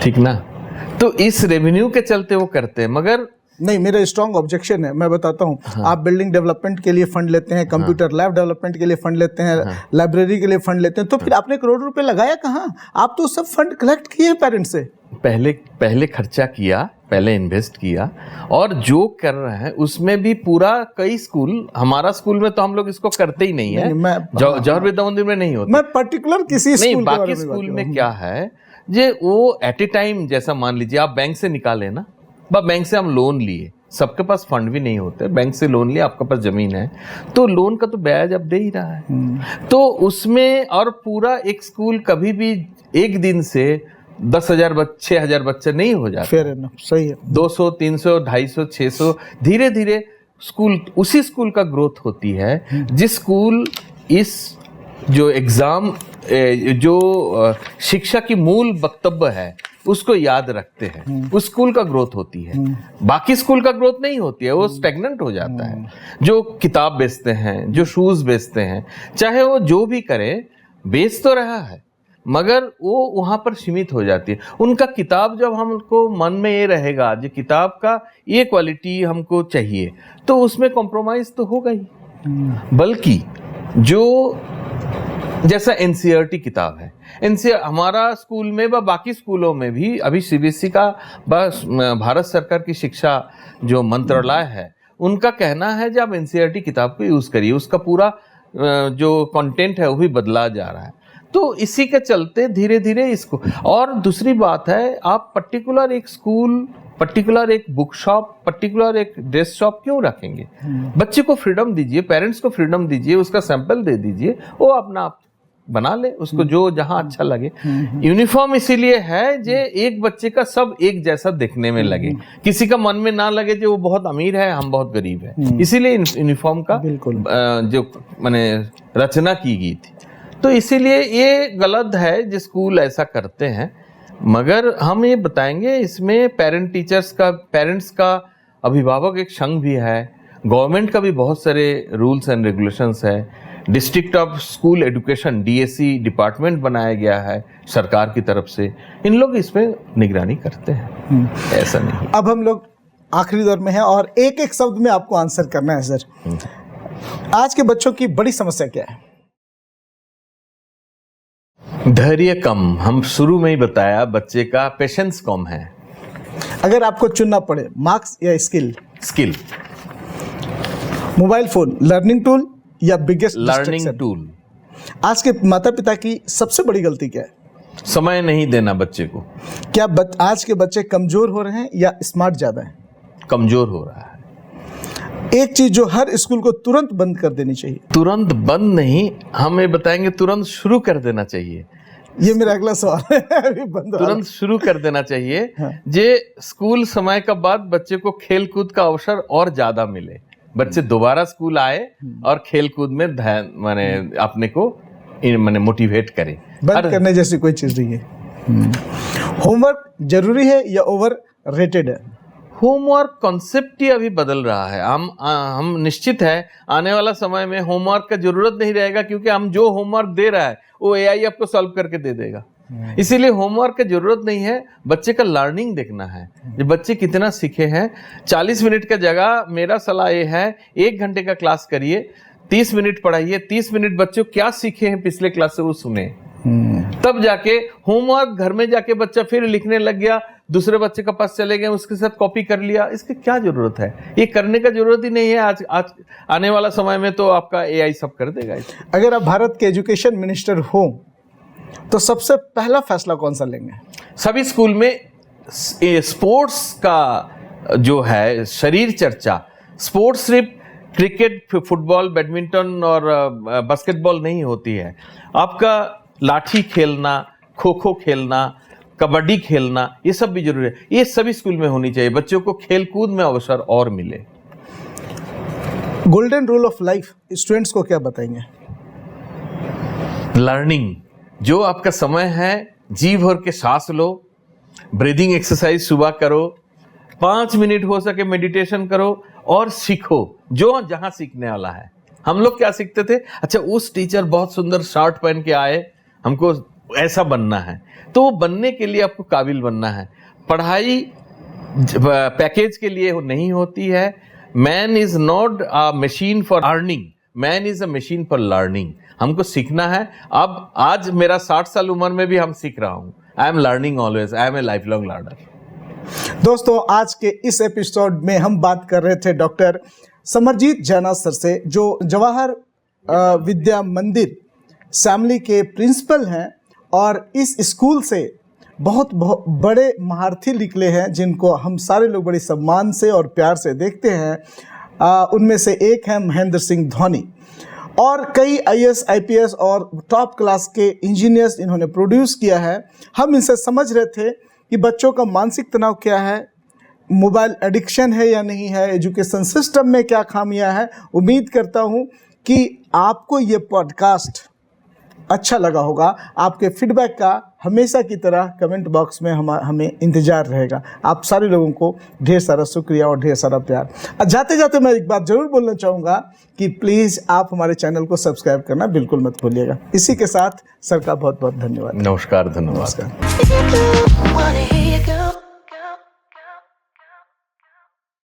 ठीक ना? तो इस रेवेन्यू के चलते वो करते हैं। मगर नहीं, मेरा स्ट्रॉन्ग ऑब्जेक्शन है, मैं बताता हूँ। आप बिल्डिंग डेवलपमेंट के लिए फंड लेते हैं, कंप्यूटर लैब डेवलपमेंट के लिए फंड लेते हैं, लाइब्रेरी के लिए फंड लेते हैं, तो फिर आपने करोड़ रुपए लगाया कहाँ? आप तो सब फंड कलेक्ट किए पेरेंट्स से। पहले खर्चा किया, पहले इन्वेस्ट किया, और जो कर रहे हैं उसमें भी पूरा कई स्कूल, हमारा स्कूल में तो हम लोग इसको करते ही नहीं है, जौहर विद्या मंदिर में नहीं होता। मैं पर्टिकुलर किसी नहीं, स्कूल बाकी स्कूल में क्या है जे वो एट ए टाइम, जैसा मान लीजिए आप बैंक से निकाले ना, बैंक से हम लोन लिए, सबके पास फंड भी नहीं होते, बैंक से लोन लिया, आपके पास जमीन है तो लोन का तो ब्याज अब दे ही रहा है। तो उसमें और पूरा एक स्कूल कभी भी एक दिन से 10,000 बच्चे 6,000 बच्चे नहीं हो जाते। फेयर एनफ, सही है। 200 300 250 600 धीरे धीरे स्कूल, उसी स्कूल का ग्रोथ होती है जिस स्कूल इस जो एग्जाम जो शिक्षा की मूल वक्तव्य है उसको याद रखते हैं, उस स्कूल का ग्रोथ होती है। बाकी स्कूल का ग्रोथ नहीं होती है, वो स्टेगनेंट हो जाता है। जो किताब बेचते हैं, जो शूज बेचते हैं, चाहे वो जो भी करे, बेच तो रहा है मगर वो वहाँ पर सीमित हो जाती है। उनका किताब जब हमको मन में ये रहेगा जो किताब का ये क्वालिटी हमको चाहिए, तो उसमें कॉम्प्रोमाइज तो होगा ही। बल्कि जो जैसा एनसीईआरटी किताब है, एनसीईआरटी हमारा स्कूल में व बाकी स्कूलों में भी, अभी सीबीएसई का बस भारत सरकार की शिक्षा जो मंत्रालय है उनका कहना है जब आप एनसीईआरटी किताब को यूज़ करिए, उसका पूरा जो कंटेंट है वो भी बदला जा रहा है। तो इसी के चलते धीरे धीरे इसको, और दूसरी बात है, आप पर्टिकुलर एक स्कूल, पर्टिकुलर एक बुक शॉप, पर्टिकुलर एक ड्रेस शॉप क्यों रखेंगे? बच्चे को फ्रीडम दीजिए, पेरेंट्स को फ्रीडम दीजिए, उसका सैंपल दे दीजिए, वो अपना आप बना ले, उसको जो जहां अच्छा लगे। यूनिफॉर्म इसीलिए है जे एक बच्चे का सब एक जैसा देखने में लगे, किसी का मन में ना लगे जो वो बहुत अमीर है, हम बहुत गरीब है। इसीलिए यूनिफॉर्म का जो माने रचना की गई थी। तो इसीलिए ये गलत है जो स्कूल ऐसा करते हैं। मगर हम ये बताएंगे, इसमें पेरेंट्स का अभिभावक एक संघ भी है, गवर्नमेंट का भी बहुत सारे रूल्स एंड रेगुलेशंस है, district of school education DSC department बनाया गया है सरकार की तरफ से, इन लोग इसमें निगरानी करते हैं, ऐसा नहीं। अब हम लोग आखिरी दौर में हैं और एक एक शब्द में आपको आंसर करना है सर। आज के बच्चों की बड़ी समस्या क्या है? धैर्य कम, हम शुरू में ही बताया, बच्चे का पेशेंस कम है। अगर आपको चुनना पड़े मार्क्स या skill, skill, mobile phone learning tool या बिगेस्ट लर्निंग टूल। आज के माता पिता की सबसे बड़ी गलती क्या है? समय नहीं देना बच्चे को। क्या आज के बच्चे कमजोर हो रहे हैं या स्मार्ट ज्यादा है? कमजोर हो रहा है। एक चीज जो हर स्कूल को तुरंत बंद कर देनी चाहिए। तुरंत बंद नहीं, हम ये बताएंगे तुरंत शुरू कर देना चाहिए। ये मेरा अगला सवाल है। अभी बंद तुरंत शुरू कर देना चाहिए। हाँ। जे स्कूल समय का बाद बच्चे को खेल कूद का अवसर और ज्यादा मिले, बच्चे दोबारा स्कूल आए और खेल कूद में ध्यान माने अपने को माने मोटिवेट करें। बंद करने जैसी कोई चीज नहीं है। होमवर्क जरूरी है या ओवर रेटेड है? होमवर्क कॉन्सेप्ट ही अभी बदल रहा है। हम निश्चित है आने वाला समय में होमवर्क का जरूरत नहीं रहेगा, क्योंकि हम जो होमवर्क दे रहा है वो एआई आपको सॉल्व करके दे देगा। इसीलिए होमवर्क की जरूरत नहीं है, बच्चे का लर्निंग देखना है, जो बच्चे कितना सीखे हैं। 40 मिनट का जगह मेरा सलाह ये है 1 घंटे का क्लास करिए, 30 मिनट पढ़ाइए, 30 मिनट बच्चों क्या सीखे हैं पिछले क्लास से वो सुने, तब जाके होमवर्क घर में जाके बच्चा फिर लिखने लग गया, दूसरे बच्चे के पास चले गए, उसके साथ कॉपी कर लिया। इसकी क्या जरूरत है? ये करने का जरूरत ही नहीं है। आज आने वाला समय में तो आपका एआई सब कर देगा। अगर आप भारत के एजुकेशन मिनिस्टर हो तो सबसे पहला फैसला कौन सा लेंगे? सभी स्कूल में स्पोर्ट्स का जो है शरीर चर्चा, स्पोर्ट्स सिर्फ क्रिकेट, फुटबॉल, बैडमिंटन और बास्केटबॉल नहीं होती है। आपका लाठी खेलना, खो खो खेलना, कबड्डी खेलना, ये सब भी जरूरी है। ये सभी स्कूल में होनी चाहिए, बच्चों को खेल कूद में अवसर और मिले। Golden rule of life students को क्या बताएंगे? लर्निंग, जो आपका समय है जी भर के सांस लो, ब्रीदिंग एक्सरसाइज सुबह करो, 5 मिनट हो सके मेडिटेशन करो और सीखो जो जहां सीखने वाला है। हम लोग क्या सीखते थे, अच्छा उस टीचर बहुत सुंदर शर्ट पहन के आए, हमको ऐसा बनना है, तो वो बनने के लिए आपको काबिल बनना है। पढ़ाई पैकेज के लिए नहीं होती है। Man is not a machine for earning, man is a machine for learning. हमको सीखना है। अब आज मेरा 60 साल उम्र में भी हम सीख रहा हूँ। I am learning always, I am a lifelong learner. दोस्तों, आज के इस एपिसोड में हम बात कर रहे थे डॉक्टर समरजीत जैना सर से, जो जवाहर विद्या मंदिर सैमली के प्रिंसिपल हैं और इस स्कूल से बहुत बड़े महारथी निकले हैं, जिनको हम सारे लोग बड़े सम्मान से और प्यार से देखते हैं। उनमें से एक है महेंद्र सिंह धोनी, और कई आईएएस, आईपीएस और टॉप क्लास के इंजीनियर्स इन्होंने प्रोड्यूस किया है। हम इनसे समझ रहे थे कि बच्चों का मानसिक तनाव क्या है, मोबाइल एडिक्शन है या नहीं है, एजुकेशन सिस्टम में क्या खामियां है। उम्मीद करता हूं कि आपको ये पॉडकास्ट अच्छा लगा होगा। आपके फीडबैक का हमेशा की तरह कमेंट बॉक्स में हमें इंतज़ार रहेगा। आप सारे लोगों को ढेर सारा शुक्रिया और ढेर सारा प्यार। जाते जाते मैं एक बात ज़रूर बोलना चाहूँगा कि प्लीज़ आप हमारे चैनल को सब्सक्राइब करना बिल्कुल मत भूलिएगा। इसी के साथ सर का बहुत बहुत धन्यवाद। नमस्कार, धन्यवाद। नमस्कार।